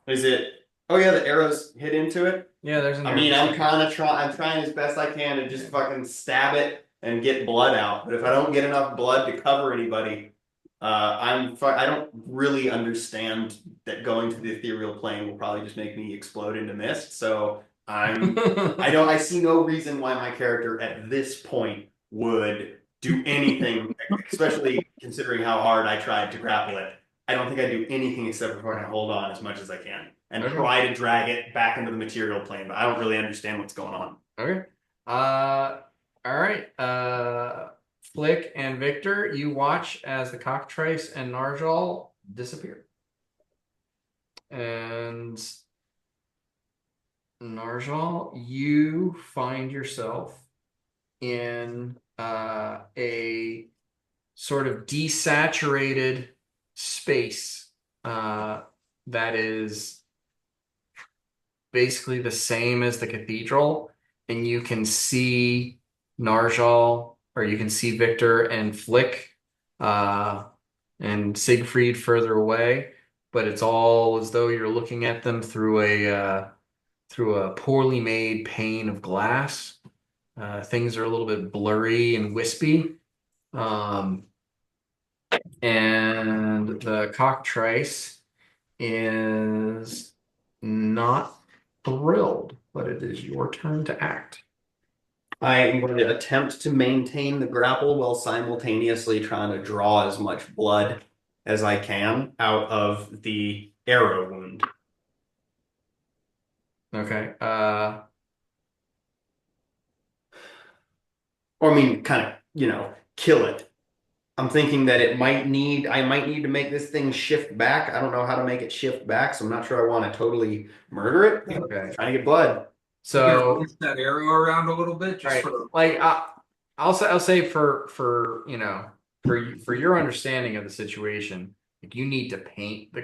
Is it? Oh yeah, the arrows hit into it. Yeah, there's an I arrow. mean, I'm kind of trying. I'm trying as best I can to just fucking stab it and get blood out. But if I don't get enough blood to cover anybody, I don't really understand that going to the ethereal plane will probably just make me explode into mist. So I see no reason why my character at this point would do anything, especially considering how hard I tried to grapple it. I don't think I do anything except for trying to hold on as much as I can and Okay. try to drag it back into the material plane, but I don't really understand what's going on. Okay. All right. Flick and Victor, you watch as the cockatrice and Narjal disappear. And Narjal, you find yourself in a sort of desaturated space that is basically the same as the cathedral, and you can see Narjal, or you can see Victor and Flick, uh, and Siegfried further away, but it's all as though you're looking at them through a poorly made pane of glass. Things are a little bit blurry and wispy. Um, and the cockatrice is not thrilled, but it is your turn to act. I am going to attempt to maintain the grapple while simultaneously trying to draw as much blood as I can out of the arrow wound. Okay. Or I mean, kind of, kill it. I'm thinking that I might need to make this thing shift back. I don't know how to make it shift back, so I'm not sure I want to totally murder it. Okay. Trying to get blood. So, push that arrow around a little bit, just right, for like I'll say for for your understanding of the situation, like you need to paint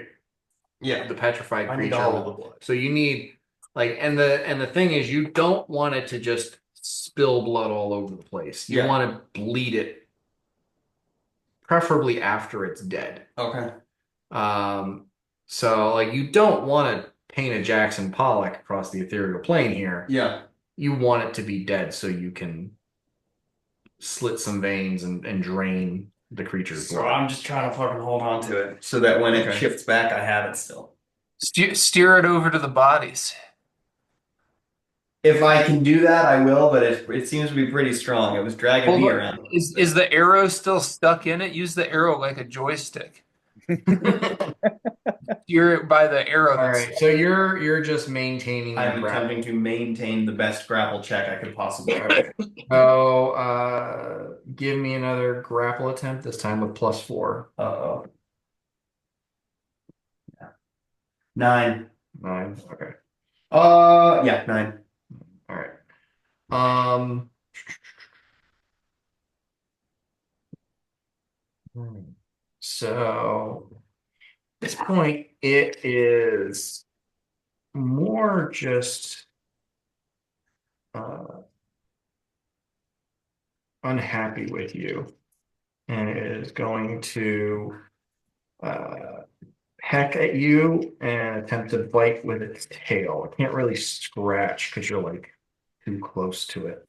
Yeah, the petrified I need creature. all of the blood. So you need like, and the thing is, you don't want it to just spill blood all over the place. You Yeah. want to bleed it, preferably after it's dead. Okay. So like you don't want to paint a Jackson Pollock across the ethereal plane here. Yeah. You want it to be dead so you can slit some veins and drain the creature's So blood. I'm just trying to fucking hold on to it so that when it Okay. shifts back, I have it still. Steer it over to the bodies. If I can do that, I will, but it seems to be pretty strong. It was dragging me around. Is the arrow still stuck in it? Use the arrow like a joystick. Steer it by the arrow. All right, so you're just maintaining the I'm grapple. attempting to maintain the best grapple check I could possibly do. So give me another grapple attempt, this time with +4. Uh-oh. Yeah. 9. 9. Okay. Yeah, 9. All right. Um. So at this point, it is more just unhappy with you, and it is going to peck at you and attempt to bite with its tail. It can't really scratch because you're like too close to it.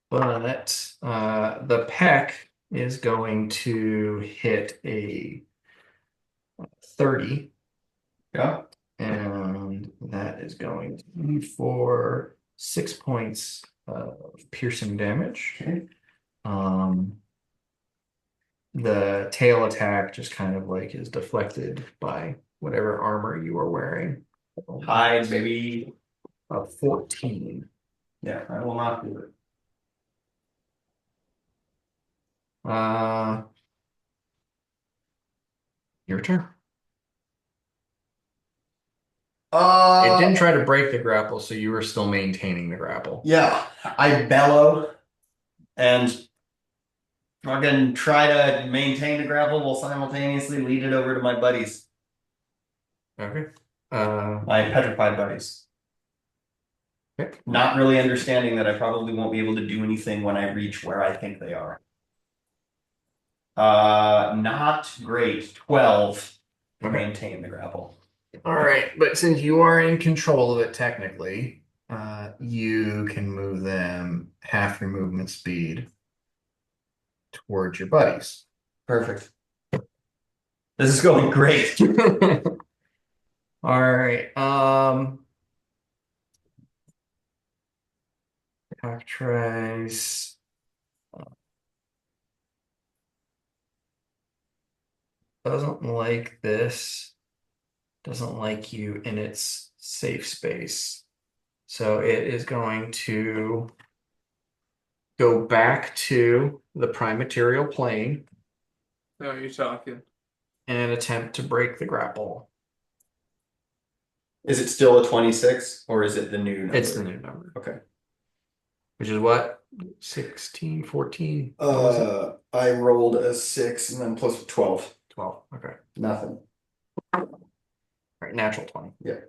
But the peck is going to hit a 30. Yeah. And that is going to be for 6 points of piercing damage. Okay. The tail attack just kind of like is deflected by whatever armor you are wearing. Hide, maybe. 14. Yeah, I will not do it. Your turn. It didn't try to break the grapple, so you were still maintaining the grapple. Yeah, I bellow and fucking try to maintain the grapple while simultaneously lead it over to my buddies, Okay. my petrified buddies. Okay. Not really understanding that I probably won't be able to do anything when I reach where I think they are. Not great. 12 to Okay. maintain the grapple. All right, but since you are in control of it technically, you can move them half your movement speed towards your buddies. Perfect. This is going great. All right. Cockatrice doesn't like this. Doesn't like you in its safe space. So it is going to go back to the prime material plane no, you're talking. and attempt to break the grapple. Is it still a 26 or is it the new number? It's the new number. Okay. Which is what? 16, 14. What was it? I rolled a 6 and then plus 12. 12. Okay. Nothing. All right, natural 20. Yeah.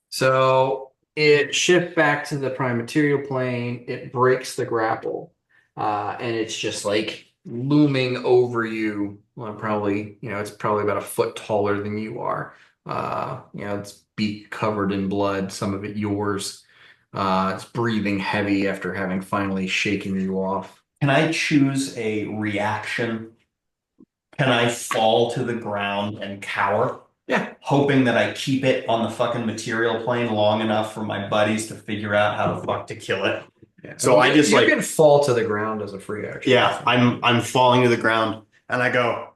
So it shifts back to the prime material plane. It breaks the grapple. And it's just like looming over you. Well, probably, it's probably about a foot taller than you are. Its beak covered in blood, some of it yours. It's breathing heavy after having finally shaken you off. Can I choose a reaction? Can I fall to the ground and cower? Yeah. Hoping that I keep it on the fucking material plane long enough for my buddies to figure out how the fuck to kill it. Yeah. So I just you like can fall to the ground as a free action. Yeah, I'm falling to the ground and I go,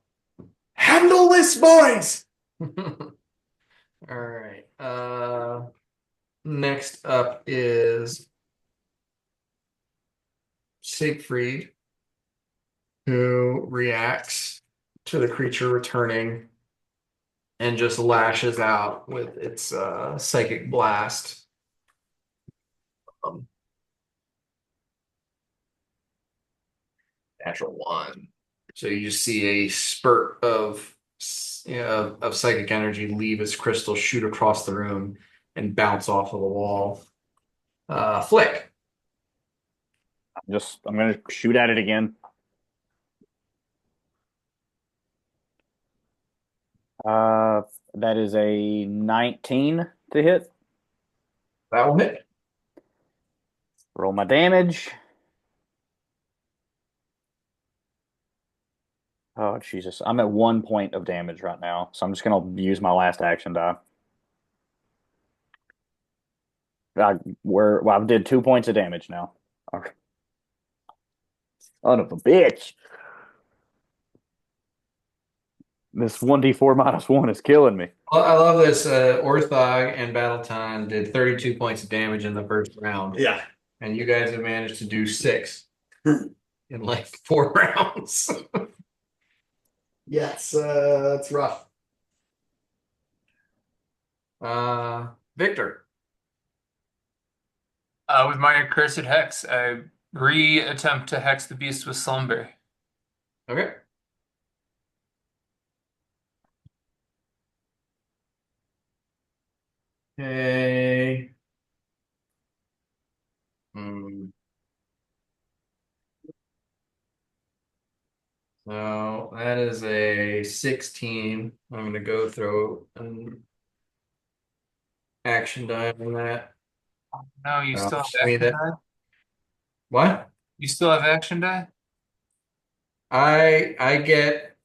handle this, boys. All right. Next up is Siegfried, who reacts to the creature returning and just lashes out with its psychic blast. Natural 1. So you just see a spurt of psychic energy leave its crystal, shoot across the room, and bounce off of the wall. Flick. I'm gonna shoot at it again. That is a 19 to hit. That will hit. Roll my damage. Oh, Jesus. I'm at 1 point of damage right now, so I'm just going to use my last action die. I did 2 points of damage now. Okay. Son of a bitch. This 1d4 minus 1 is killing me. Well, I love this. Orthog and Battleton did 32 points of damage in the first round. Yeah. And you guys have managed to do 6 in like 4 rounds. Yeah, it's rough. Victor. With my accursed hex, I re-attempt to hex the beast with slumber. Okay. Okay. So that is a 16. I'm going to go throw an action die on that. No, you still have Swing action it. die? What? You still have action die? I get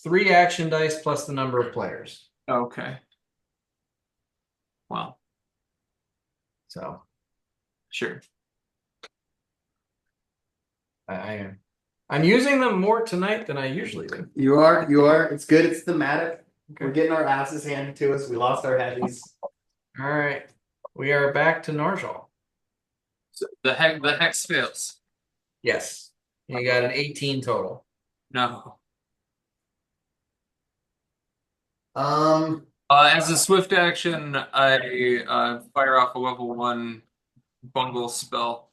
3 action dice plus the number of players. Okay. Well, So sure. I am. I'm using them more tonight than I usually do. You are. It's good. It's thematic. Okay. We're getting our asses handed to us. We lost our heavies. All right. We are back to Narjal. So the hex fails. Yes. You got an 18 total. No. As As a swift action, I fire off a level 1 bungle spell.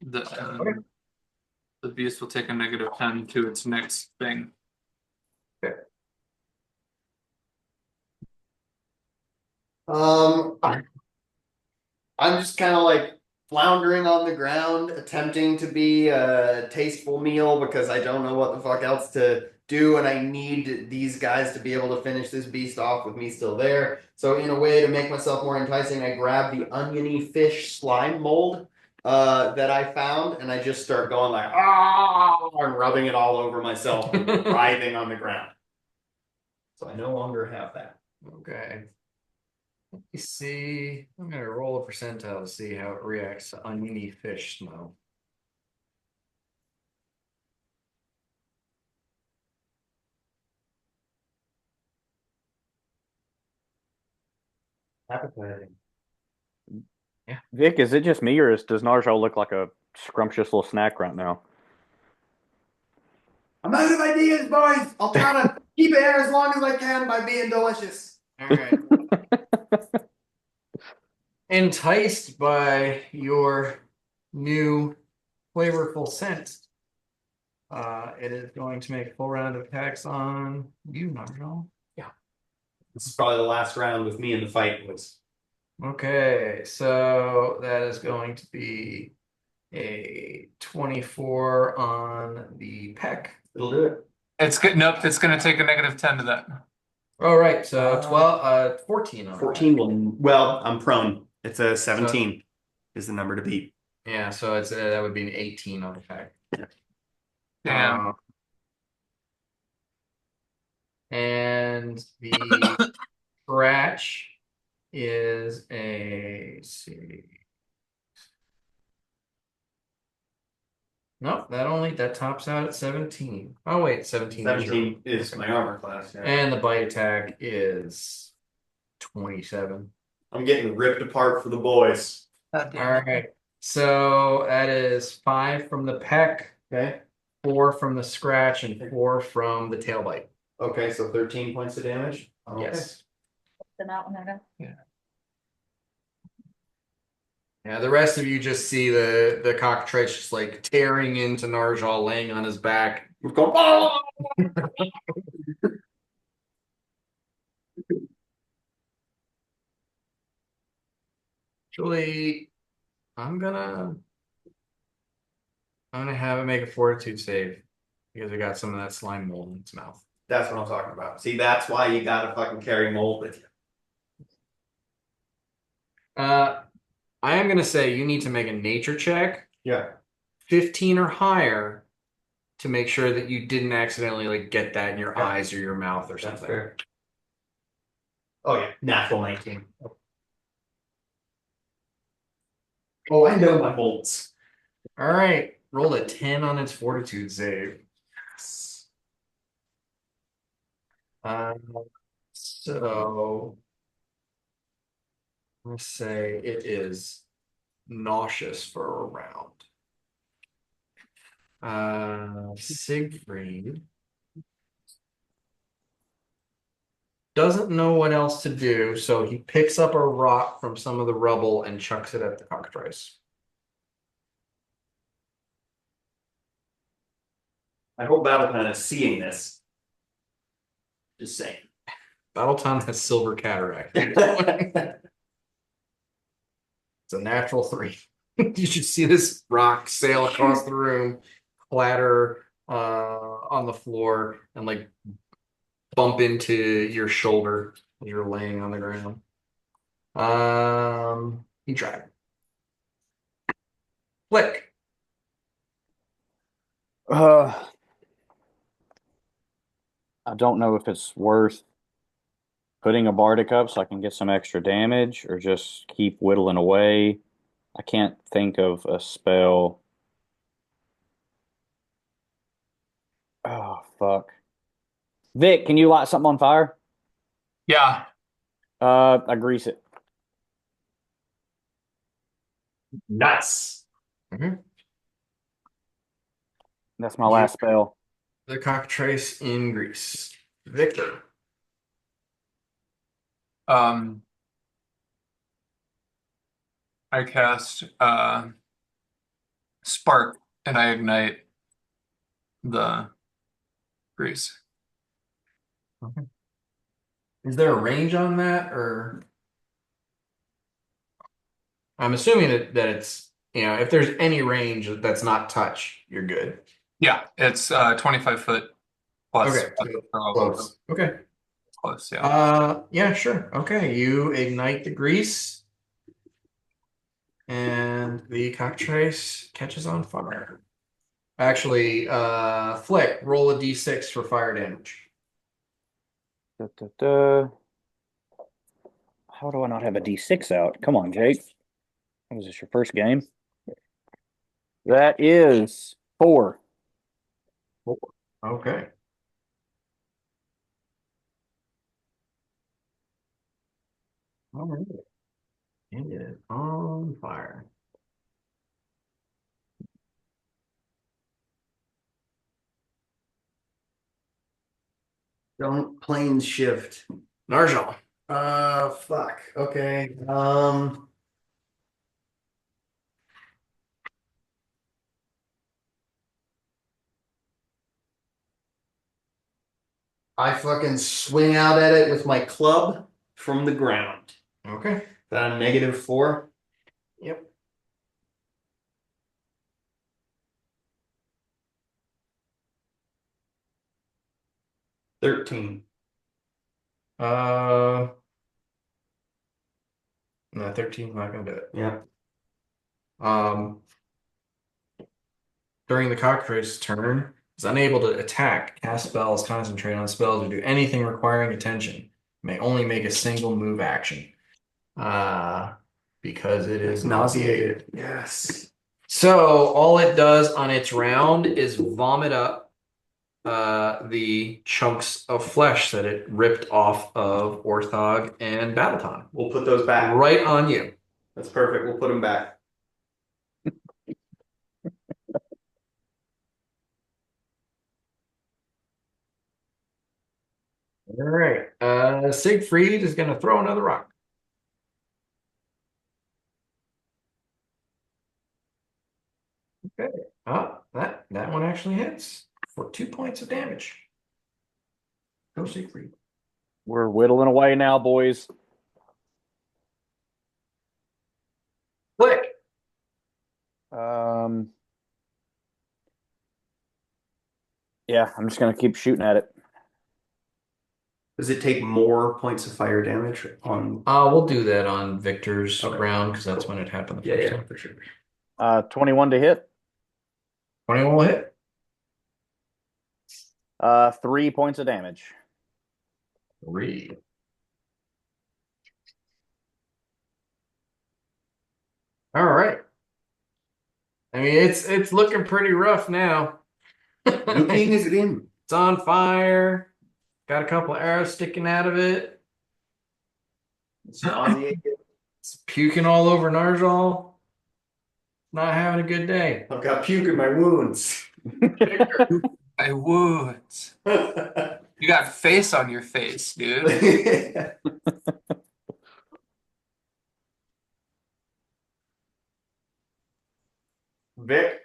The beast will take a -10 to its next thing. Okay. I'm just kind of like floundering on the ground, attempting to be a tasteful meal because I don't know what the fuck else to do, and I need these guys to be able to finish this beast off with me still there. So, in a way to make myself more enticing, I grab the oniony fish slime mold that I found, and I just start going like ah, and rubbing it all over myself and writhing on the ground. So I no longer have that. Okay. Let me see. I'm going to roll a percentile to see how it reacts to oniony fish smell. Appetizing. Yeah. Vic, is it just me or does Narjal look like a scrumptious little snack right now? I'm out of ideas, boys. I'll try to keep it here as long as I can by being delicious. All right. Enticed by your new flavorful scent. It is going to make a full round of attacks on you, Nigel. This is probably the last round with me in the fight, boys. Okay, so that is going to be a 24 on the peck. It'll do it. It's good. Nope, it's going to take a -10 to that. All right, so 14 on the 14 peck. will, well, I'm prone. It's a 17 is the number to beat. Yeah, so it's that would be an 18 on the peck. Damn. And the scratch is let's see. Nope, that tops out at 17. Oh wait, 17 is your 17 is my armor class. Yeah. and the bite attack is 27. I'm getting ripped apart for the boys. God All damn it. right. So that is 5 from the peck, Okay. 4 from the scratch, and 4 from the tail bite. Okay, so 13 points of damage. Okay. Yes. Then that one, okay. Yeah, the rest of you just see the cockatrice just like tearing into Narjal, laying on his back. We're going. Oh! Actually, I'm gonna have it make a fortitude save because it got some of that slime mold in its mouth. That's what I'm talking about. See, that's why you gotta fucking carry mold with you. I am gonna say you need to make a nature check, Yeah. 15 or higher, to make sure that you didn't accidentally like get that in your Yeah. eyes or your mouth or That's something. fair. Oh yeah, natural 19. Oh, I know my bolts. All right, roll a 10 on its fortitude save. So let's say it is nauseous for a round. Siegfried doesn't know what else to do, so he picks up a rock from some of the rubble and chucks it at the cockatrice. I hope Battleplan is seeing this. Just saying. Battletown has silver cataract. It's a natural 3. You should see this rock sail across the room, clatter on the floor, and like bump into your shoulder as you're laying on the ground. He tried. Flick. I don't know if it's worth putting a Bardic up so I can get some extra damage or just keep whittling away. I can't think of a spell. Oh, fuck. Vic, can you light something on fire? Yeah. I grease it. Nice. That's my last spell. The cockatrice in Greece. Victor. I cast Spark and I ignite the grease. Is there a range on that, or I'm assuming that it's if there's any range that's not touch, you're good. Yeah, it's 25 foot plus. Okay, close. Okay. Close, yeah. Yeah, sure. Okay, you ignite the grease, and the cockatrice catches on fire. Actually, Flick, roll a d6 for fire damage. Da, da, da. How do I not have a D6 out? Come on, Jake. Was this your first game? That is 4. Okay. All right. And it is on fire. Don't planes shift. Narjal. Fuck. Okay. I fucking swing out at it with my club from the ground. Okay. That a -4? Yep. $13. No, 13's not gonna do it. Yeah. Um, during the cockatrice's turn, is unable to attack, cast spells, concentrate on spells, or do anything requiring attention. May only make a single move action. Uh, because it is nauseated. Yes. So all it does on its round is vomit up the chunks of flesh that it ripped off of Orthog and Battleton. We'll put those back. Right on you. That's perfect. We'll put them back. All right. Siegfried is going to throw another rock. Okay. Oh, that one actually hits for 2 points of damage. Go Siegfried. We're whittling away now, boys. Click. Yeah, I'm just gonna keep shooting at it. Does it take more points of fire damage on? We'll do that on Victor's Okay. round because that's when it happened the Yeah, first yeah, time. for sure. 21 to hit. 21 will hit. 3 points of damage. 3. All right. I mean, it's looking pretty rough now. Looking is in. It's on fire. Got a couple arrows sticking out of it. It's nauseated. It's puking all over Narjal. Not having a good day. I've got puke in my wounds. I would. You got face on your face, dude. Vic.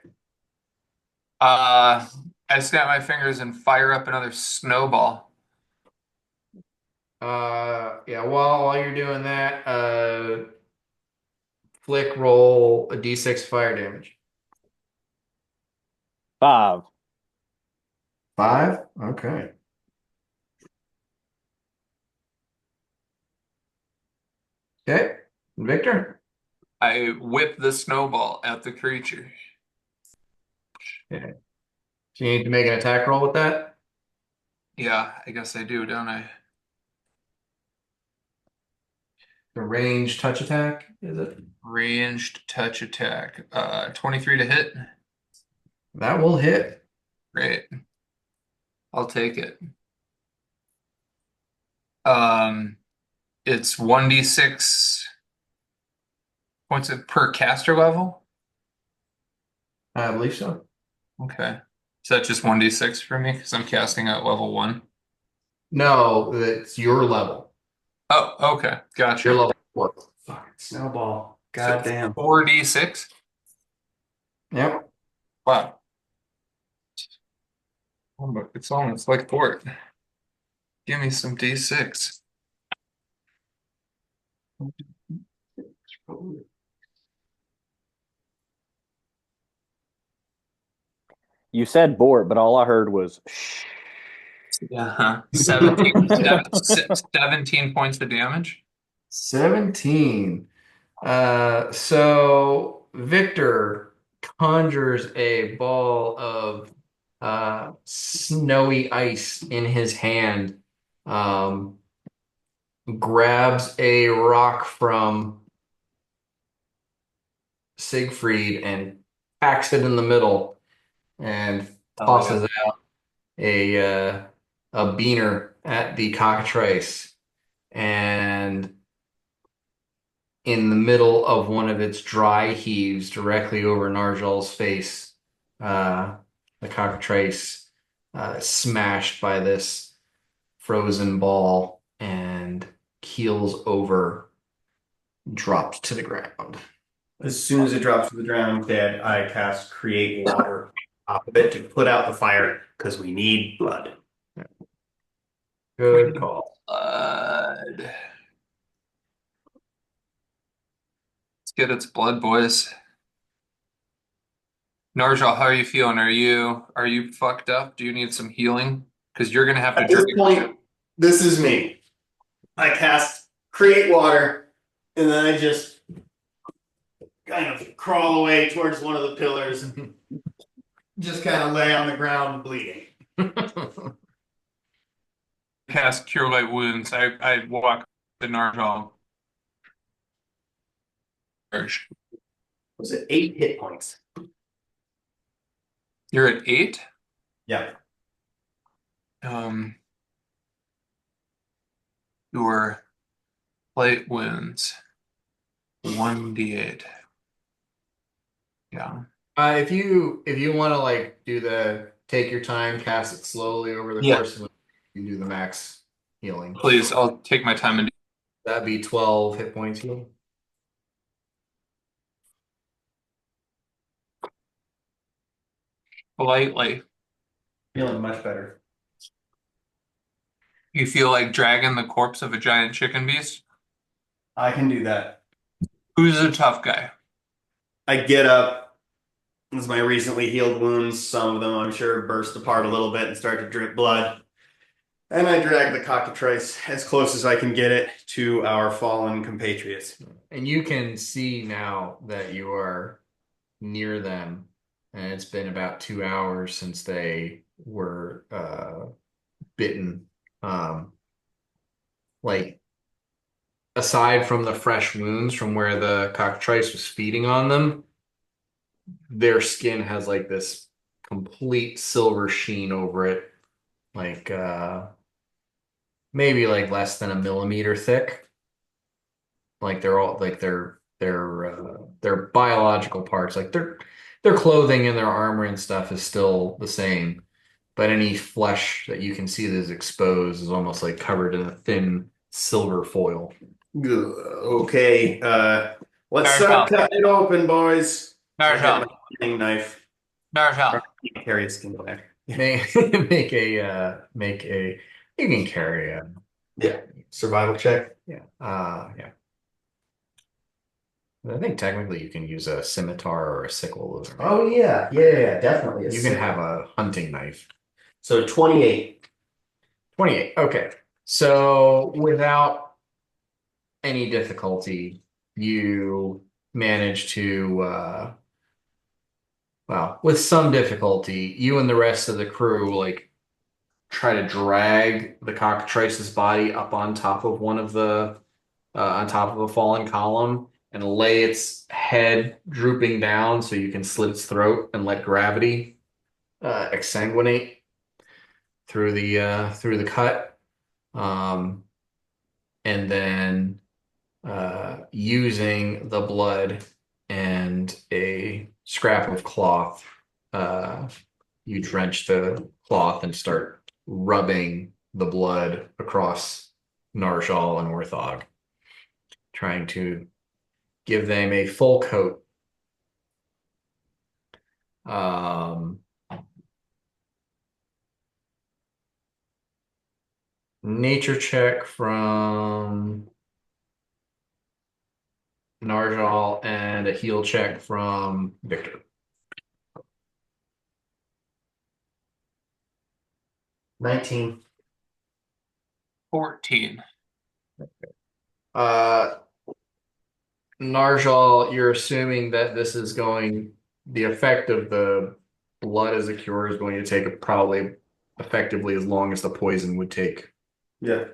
I snap my fingers and fire up another snowball. Yeah, while you're doing that, Flick roll a d6 fire damage. 5. 5? Okay. Okay. Victor? I whip the snowball at the creature. Okay. So you need to make an attack roll with that? Yeah, I guess I do, don't I? The range touch attack, is it? Ranged touch attack. 23 to hit. That will hit. Great. I'll take it. It's 1d6 points per caster level. I believe so. Okay. Is that just 1d6 for me? Because I'm casting at level 1. No, it's your level. Oh, okay. Gotcha. Your level 4. Fucking snowball. So God damn. 4d6. Yep. Wow. It's almost like port. Give me some d6. You said Bort, but all I heard was shh. Yeah. 17 points of damage. 17. So Victor conjures a ball of snowy ice in his hand, grabs a rock from Siegfried and packs it in the middle and tosses out a beaner at the cockatrice. And in the middle of one of its dry heaves, directly over Narjal's face, the cockatrice smashed by this frozen ball and keels over, drops to the ground. As soon as it drops to the ground dead, I cast Create Water off of it to put out the fire because we need blood. Good call. Blood. Let's get its blood, boys. Narjal, how are you feeling? Are you fucked up? Do you need some healing? Because you're gonna have to At this drink. point, this is me. I cast Create Water, and then I just kind of crawl away towards one of the pillars and just kind of lay on the ground bleeding. Cast Cure Light Wounds. I walk the Narjal. Was it 8 hit points? You're at 8. Yeah. Your light wounds 1d8. Yeah. If you want to like do the take your time, cast it slowly over the Yeah. course of it, you do the max healing. Please, I'll take my time and That'd be 12 hit points healing. politely. Feeling much better. You feel like dragging the corpse of a giant chicken beast? I can do that. Who's a tough guy? I get up. As my recently healed wounds, some of them I'm sure burst apart a little bit and start to drip blood. And I drag the cockatrice as close as I can get it to our fallen compatriots. And you can see now that you are near them, and it's been about 2 hours since they were bitten. Like aside from the fresh wounds from where the cockatrice was feeding on them, their skin has like this complete silver sheen over it, like maybe like less than a millimeter thick. Like they're all like their biological parts, like their clothing and their armor and stuff is still the same, but any flesh that you can see that is exposed is almost like covered in a thin silver foil. Okay, let's Narjal. start cutting it open, boys. I Narjal. have my cutting knife. Narjal. Carry a skin back. Make make a you can carry a Yeah. Survival check. yeah. I think technically you can use a scimitar or a sickle. Oh yeah, definitely. You can have a hunting knife. So 28. 28. Okay. So without any difficulty, you manage to well, with some difficulty, you and the rest of the crew like try to drag the cockatrice's body up on top of one of the on top of a fallen column and lay its head drooping down so you can slit its throat and let gravity exsanguinate through the cut. And then using the blood and a scrap of cloth, you drench the cloth and start rubbing the blood across Narjal and Orthog, trying to give them a full coat. Nature check from Narjal and a heal check from Victor. 19. 14. Narjal, you're assuming that the effect of the blood as a cure is going to take probably effectively as long as the poison would take. Yeah.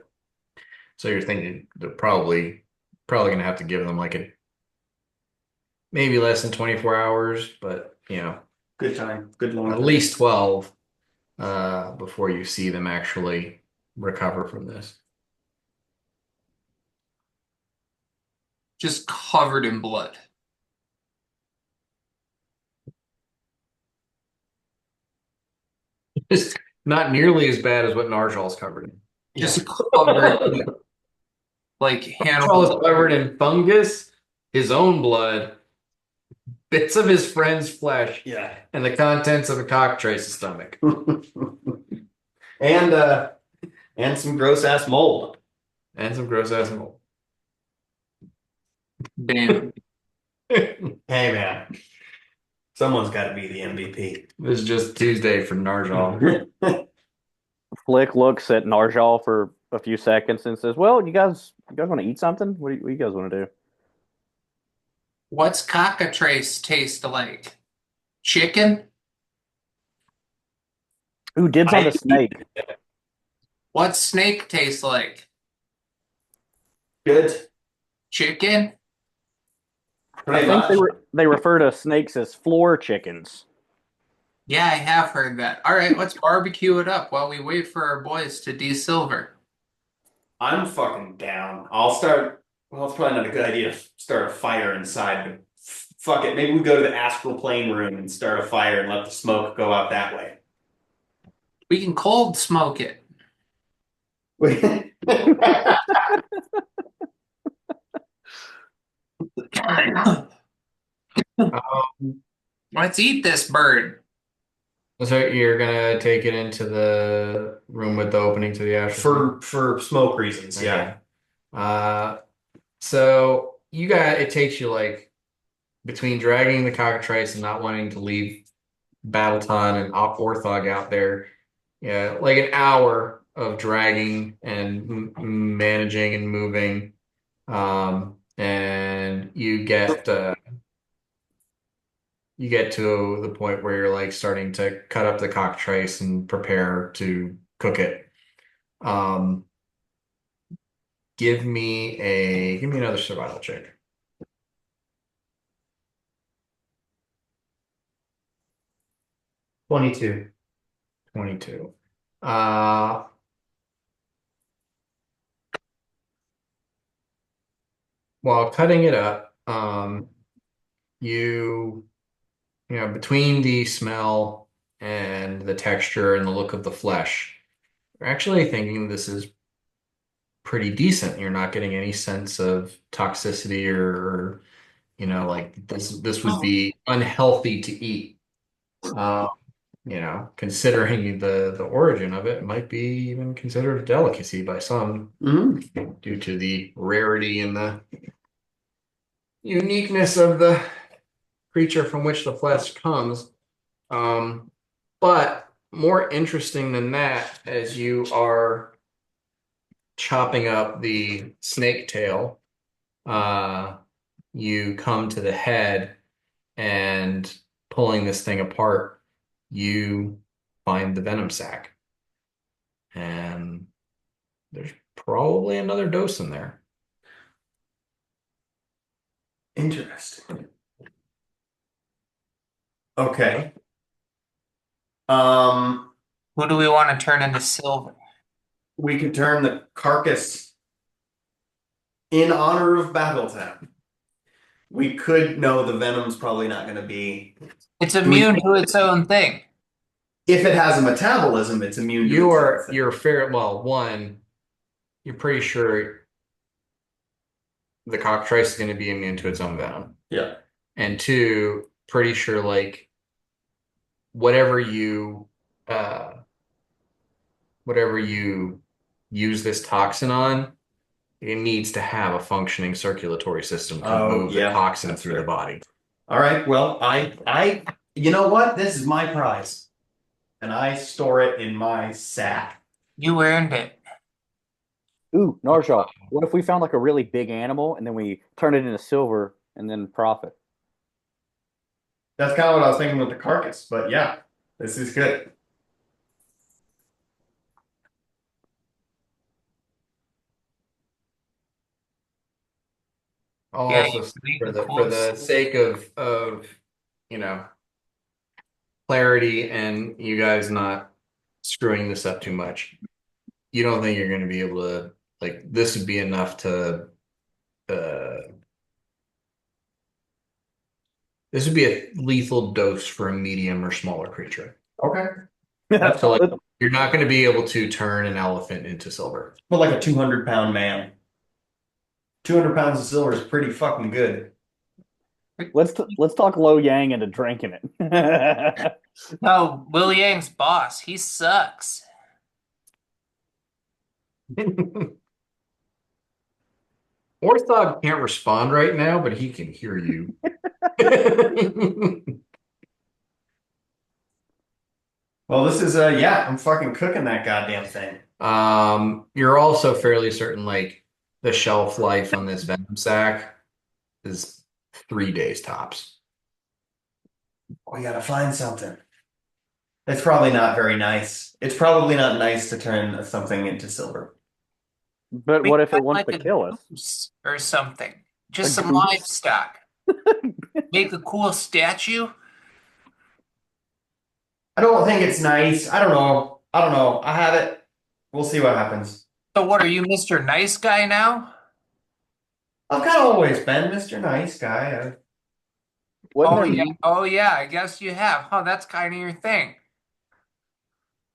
So you're thinking they're probably going to have to give them like maybe less than 24 hours, but Good time. Good long at time. least 12 before you see them actually recover from this. Just covered in blood. It's not nearly as bad as what Narjal's covered in. Just covered in, like Narjal Hannibal. is covered in fungus, his own blood, bits of his friend's flesh, Yeah. and the contents of a cockatrice's stomach. and And some gross ass mold. And some gross ass mold. Damn. Hey man, someone's got to be the MVP. This is just Tuesday for Narjal. Flick looks at Narjal for a few seconds and says, "Well, you guys want to eat something? What do you guys want to do?" What's cockatrice taste like? Chicken? Ooh, dibs on the snake. What's snake taste like? Good. Chicken? I Pretty think much. they refer to snakes as floor chickens. Yeah, I have heard that. All right, let's barbecue it up while we wait for our boys to desilver. I'm fucking down. I'll start. Well, it's probably not a good idea to start a fire inside, but fuck it. Maybe we go to the astral plane room and start a fire and let the smoke go out that way. We can cold smoke it. Let's eat this bird. So you're gonna take it into the room with the opening to the astral. For smoke reasons, yeah. So you got it takes you like between dragging the cockatrice and not wanting to leave Battleton and Orthog out there, yeah, like an hour of dragging and managing and moving, and you get to the point where you're like starting to cut up the cockatrice and prepare to cook it. Um, give me another survival check. 22. 22. While cutting it up, you between the smell and the texture and the look of the flesh, you're actually thinking this is pretty decent. You're not getting any sense of toxicity or like this would be unhealthy to eat. Uh, considering the origin of it, it might be even considered a delicacy by some due to the rarity and the uniqueness of the creature from which the flesh comes. But more interesting than that, as you are chopping up the snake tail, you come to the head and pulling this thing apart, you find the venom sac. And there's probably another dose in there. Interesting. Okay. Who do we want to turn into silver? We could turn the carcass in honor of Battletown. We could know the venom's probably not going to be. It's immune to its own thing. If it has a metabolism, it's immune to its own thing. You're fair. Well, one, you're pretty sure the cockatrice is going to be immune to its own venom. Yeah. And two, pretty sure like whatever you uh whatever you use this toxin on, it needs to have a functioning circulatory system to move the toxin through the body. All right. Well, you know what? This is my prize, and I store it in my sack. You earned it. Ooh, Narjal, what if we found like a really big animal and then we turn it into silver and then profit? That's kind of what I was thinking with the carcass, but yeah, this is good. Yeah, Also, you for make the sake of you know clarity and you guys not screwing this up too much, you don't think you're going to be able to like this would be enough to uh this would be a lethal dose for a medium or smaller creature. Okay. So like you're not going to be able to turn an elephant into silver. But like a 200-pound man. 200 pounds of silver is pretty fucking good. Let's talk Lo Yang into drinking it. No, Will Yang's boss. He sucks. Orthog can't respond right now, but he can hear you. Well, this is yeah, I'm fucking cooking that goddamn thing. You're also fairly certain like the shelf life on this Venom sack is 3 days tops. We gotta find something. It's probably not very nice. It's probably not nice to turn something into silver. But We what if it got wants like to a kill us? goose or something. A Just some goose? livestock. Make a cool statue. I don't think it's nice. I don't know. I don't know. I have it. We'll see what happens. So what are you, Mr. Nice Guy now? I've kind of always been Mr. Nice Guy. Wasn't Oh there yeah, mean? oh yeah, I guess you have. Huh, that's kind of your thing.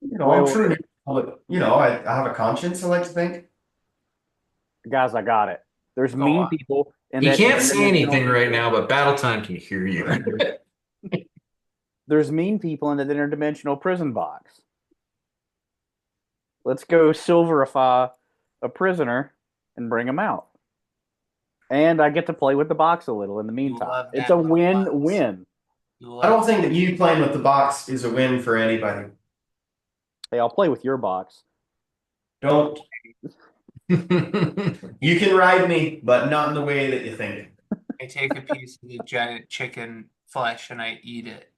I'm Well, true, but I have a conscience. I like to think. guys, I got it. There's Go mean on. people in He that can't say anything interdimensional. right now, but Battle Time can hear you. There's mean people in that interdimensional prison box. Let's go silverify a prisoner and bring him out. And I get to play with the box a little in the You meantime. love It's that a little box. win-win. You I don't love think that you playing with the box is a win for anybody. Hey, I'll play with your box. Don't. You can ride me, but not in the way that you think. I take a piece of the giant chicken flesh and I eat it.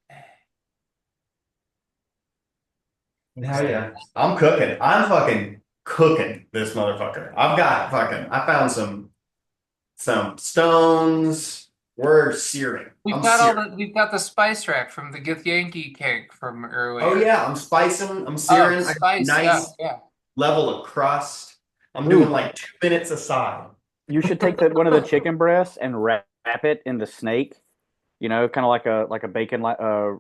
Hell yeah. I'm cooking. I'm fucking cooking this motherfucker. I found some stones. We're searing. I'm searing. We've got the spice rack from the Yankee cake from earlier. Oh yeah, I'm spicing. I'm Oh, searing. I got spice, yeah, nice yeah. level of crust. I'm Ooh, doing like 2 minutes aside. you should take one of the chicken breasts and wrap it in the snake. Kind of like a bacon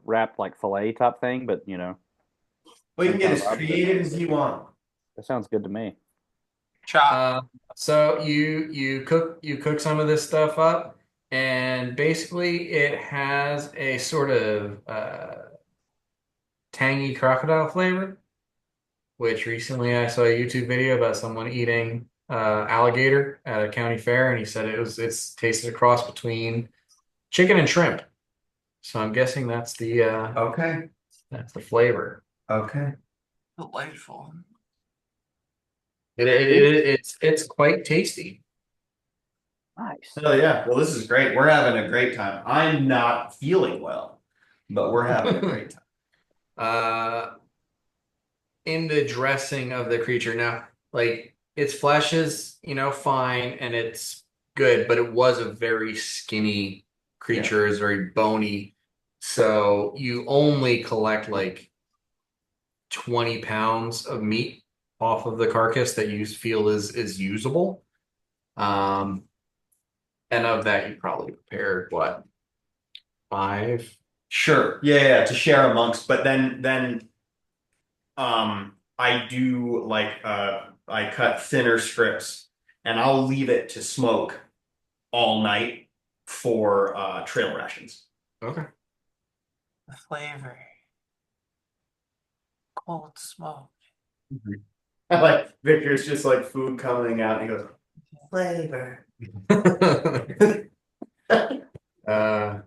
wrapped like fillet type thing, but Well, you same can get kind of as vibe. creative as you want. That sounds good to me. Chop. So you cook some of this stuff up, and basically it has a sort of tangy crocodile flavor. Which recently I saw a YouTube video about someone eating alligator at a county fair, and he said it's tasted a cross between chicken and shrimp. So I'm guessing Okay. that's the flavor. Okay. Delightful. It's quite tasty. Nice. Oh yeah. Well, this is great. We're having a great time. I'm not feeling well, but we're having a great time. Uh, in the dressing of the creature now, like its flesh is, fine and it's good, but it was a very skinny creature, it's very bony. So you only collect like 20 pounds of meat off of the carcass that you feel is usable. Um, and of that, you probably prepared what, five? Sure. Yeah, yeah, to share amongst, but then I do like I cut thinner strips and I'll leave it to smoke all night for trail rations. Okay. The flavor. Cold smoke. I like Victor's just like food coming out and he goes, flavor. Uh,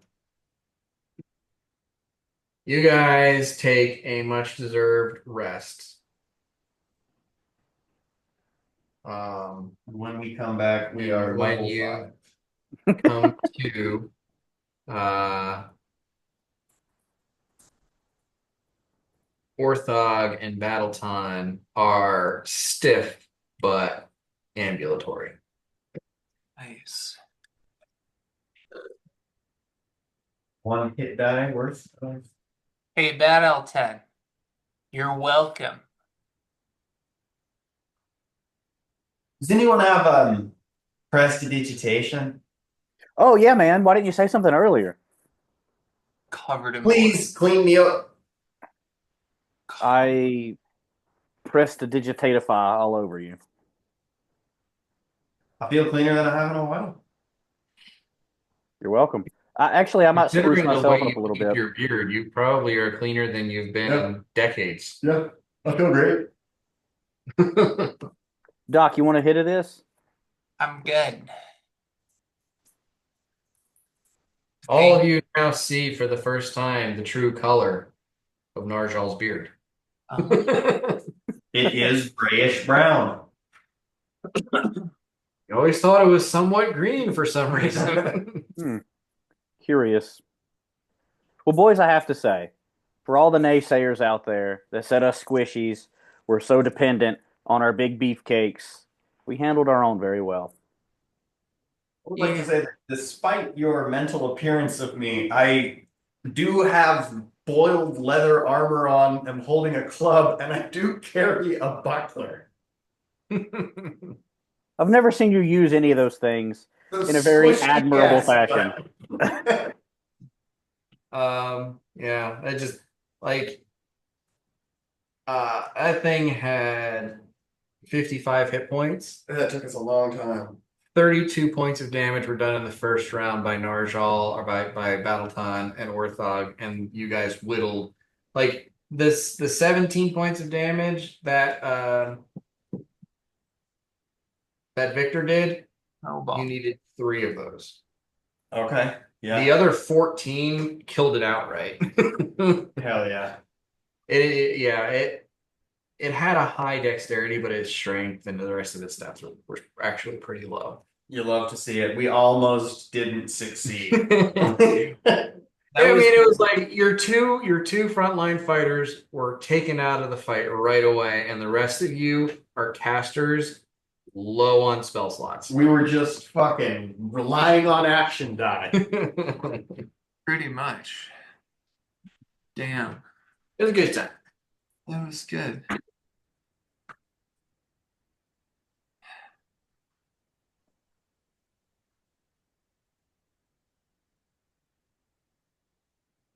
you guys take a much deserved rest. When we come back, we are When level you 5. come to Orthog and Battleton are stiff but ambulatory. Nice. One hit die worth of. Hey, Bad L10. You're welcome. Does anyone have prestidigitation? Oh yeah, man. Why didn't you say something earlier? Covered in Please clean me up. blood. I pressed the digitatify all over you. I feel cleaner than I have in a while. You're welcome. I might spruce Considering the myself way up a you little keep bit. your beard, you probably are cleaner than you've been Yeah. in decades. Yeah, I feel great. Doc, you want a hit of this? I'm good. All of you now see for the first time the true color of Narjal's beard. Uh-huh. It is grayish brown. You always thought it was somewhat green for some reason. Curious. Well, boys, I have to say, for all the naysayers out there that said us squishies were so dependent on our big beefcakes, we handled our own very well. I would like to say that despite your mental appearance of me, I do have boiled leather armor on, am holding a club, and I do carry a buckler. I've never seen you use any of those things The in a very squishy admirable yes, fashion. but- Yeah, I just like that thing had 55 hit points. That took us a long time. 32 points of damage were done in the first round by Narjal or by Battleton and Orthog, and you guys whittled like the 17 points of damage that Victor did, Oh, you well. needed 3 of those. Okay. Yeah. The other 14 killed it outright. Hell yeah. It had a high dexterity, but its strength and the rest of its stats were actually pretty low. You love to see it. We almost didn't succeed. I mean, it was like your two frontline fighters were taken out of the fight right away, and the rest of you are casters low on spell slots. We were just fucking relying on action die. Pretty much. Damn. It was a good time. That was good.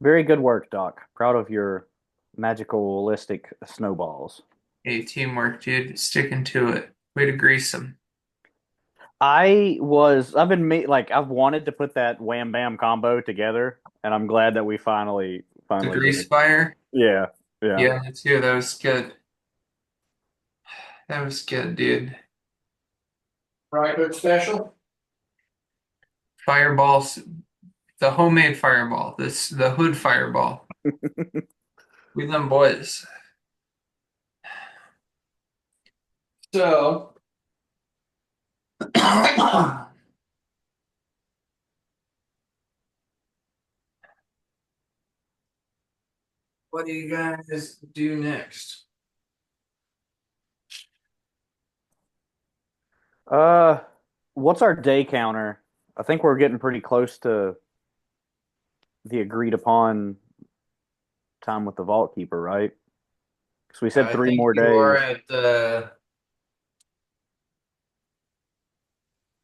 Very good work, Doc. Proud of your magical holistic snowballs. Hey, teamwork, dude. Sticking to it. Way to grease them. I've wanted to put that wham bam combo together, and I'm glad that we finally The did grease it. fire. Yeah, yeah. Yeah, me too. That was good. That was good, dude. Fry cook special. Fireballs. The homemade fireball. The hood fireball. We them boys. So, what do you guys do next? Uh, what's our day counter? I think we're getting pretty close to the agreed upon time with the Vault Keeper, right? Because we said I 3 think more you are days. at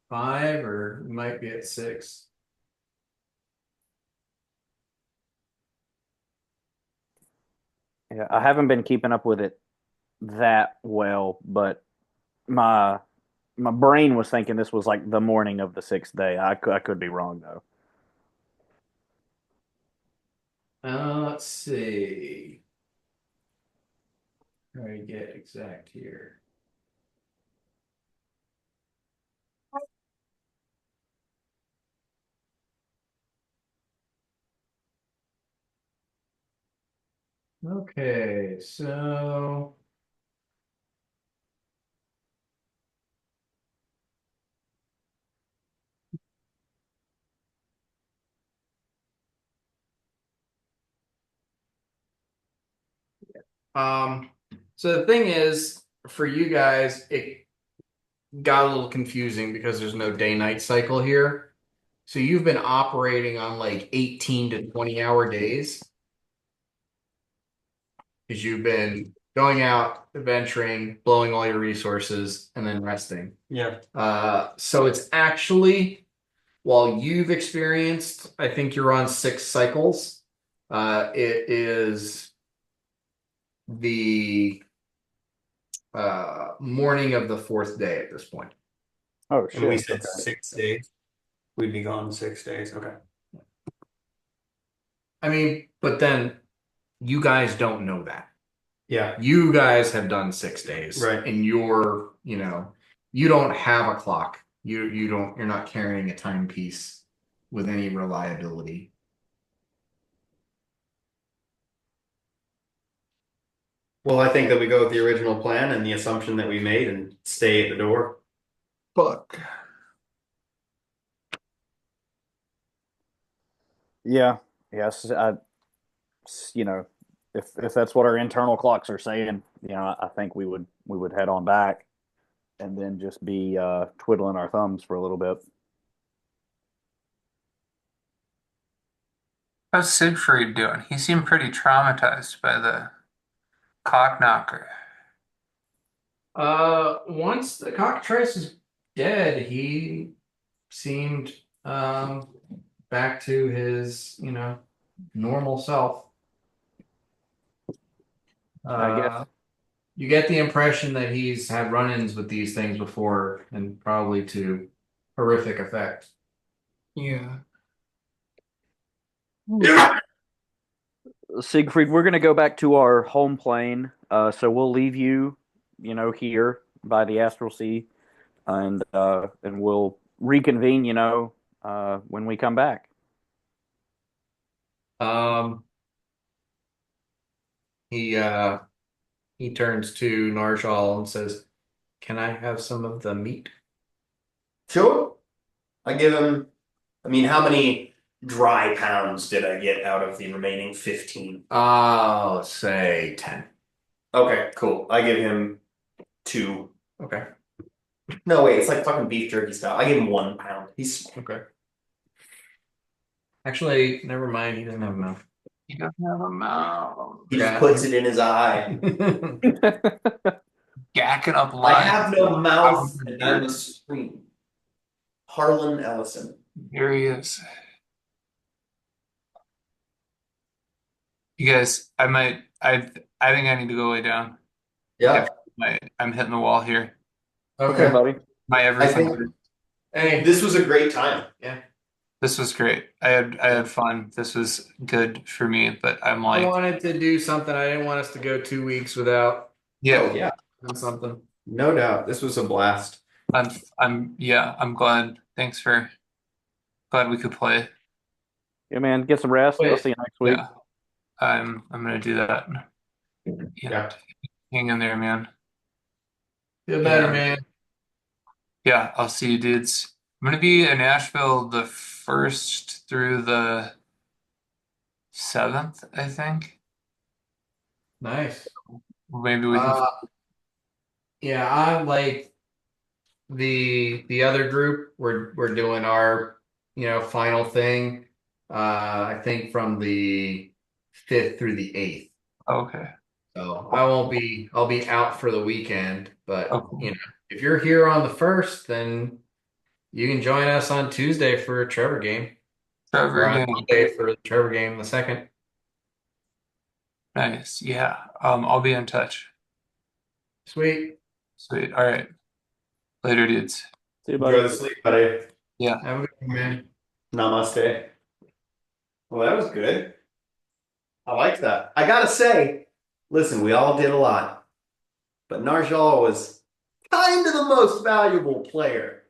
5, or you might be at 6. Yeah, I haven't been keeping up with it that well, but my my brain was thinking this was like the morning of the 6th day. I could be wrong though. Let's see. Try to get exact here. Okay, so um so the thing is for you guys it got a little confusing because there's no day-night cycle here. So you've been operating on like 18 to 20-hour days because you've been going out, adventuring, blowing all your resources, and then resting. Yeah. So it's actually, while you've experienced, I think you're on 6 cycles. It is the morning of the 4th day at this point. Oh And we shit. said 6 days. We'd be gone 6 days. Okay. I mean, but then you guys don't know that. Yeah. You guys have done 6 days, Right. and you're, you don't have a clock. You're not carrying a timepiece with any reliability. Well, I think that we go with the original plan and the assumption that we made and stay at the door. Fuck. Yeah. Yes. You know, if that's what our internal clocks are saying, I think we would head on back and then just be twiddling our thumbs for a little bit. How's Siegfried doing? He seemed pretty traumatized by the cock knocker. Once the cockatrice is dead, he seemed back to his, normal self. I guess. You get the impression that he's had run-ins with these things before, and probably to horrific effect. Yeah. Siegfried, we're going to go back to our home plane. So we'll leave you, here by the Astral Sea, and we'll reconvene, when we come back. Um, he uh, he turns to Narshal and says, "Can I have some of the meat?" Sure. I give him, I mean, how many dry pounds did I get out of the remaining 15? I'll say 10. Okay, cool. I give him 2. Okay. No, wait, it's like fucking beef jerky style. I give him 1 pound. He's Okay. Actually, never mind. He doesn't have a mouth. He doesn't have a mouth. he just Yeah. puts it in his eye. Gacking up I lines. have no mouth and I'm a scream. Harlan Ellison. Here he is. You guys, I think I need to go lay down. Yeah. I'm hitting the wall here. Okay, Okay. buddy. My I everything. think Hey, this was a great time. yeah. This was great. I had fun. This was good for me, but I'm I like, wanted to do something. I didn't want us to go 2 weeks without yeah, Oh, yeah. doing something. No doubt. This was a blast. I'm glad. Thanks for glad we could play. Yeah, man. Get some rest. I'll Wait. see you next week. Yeah. I'm gonna do that. Yeah. Yeah. Hang in there, man. Feel better, Yeah. man. Yeah, I'll see you dudes. I'm gonna be in Nashville the 1st through the 7th, I think. Nice. Maybe we can. Uh, yeah, I'm like the other group. We're doing our, final thing. I think from the 5th through the 8th. Okay. So I'll be out for the weekend, but Okay. if you're here on the 1st, then you can join us on Tuesday for a Trevor game, or Trevor on game. Monday for the Trevor game, the 2nd. Nice. Yeah. I'll be in touch. Sweet. Sweet. All right. Later, dudes. See you, Enjoy buddy. the sleep, buddy. Yeah. Have a good one, man. Namaste. Well, that was good. I like that. I gotta say, listen, we all did a lot, but Narjal was kind of the most valuable player.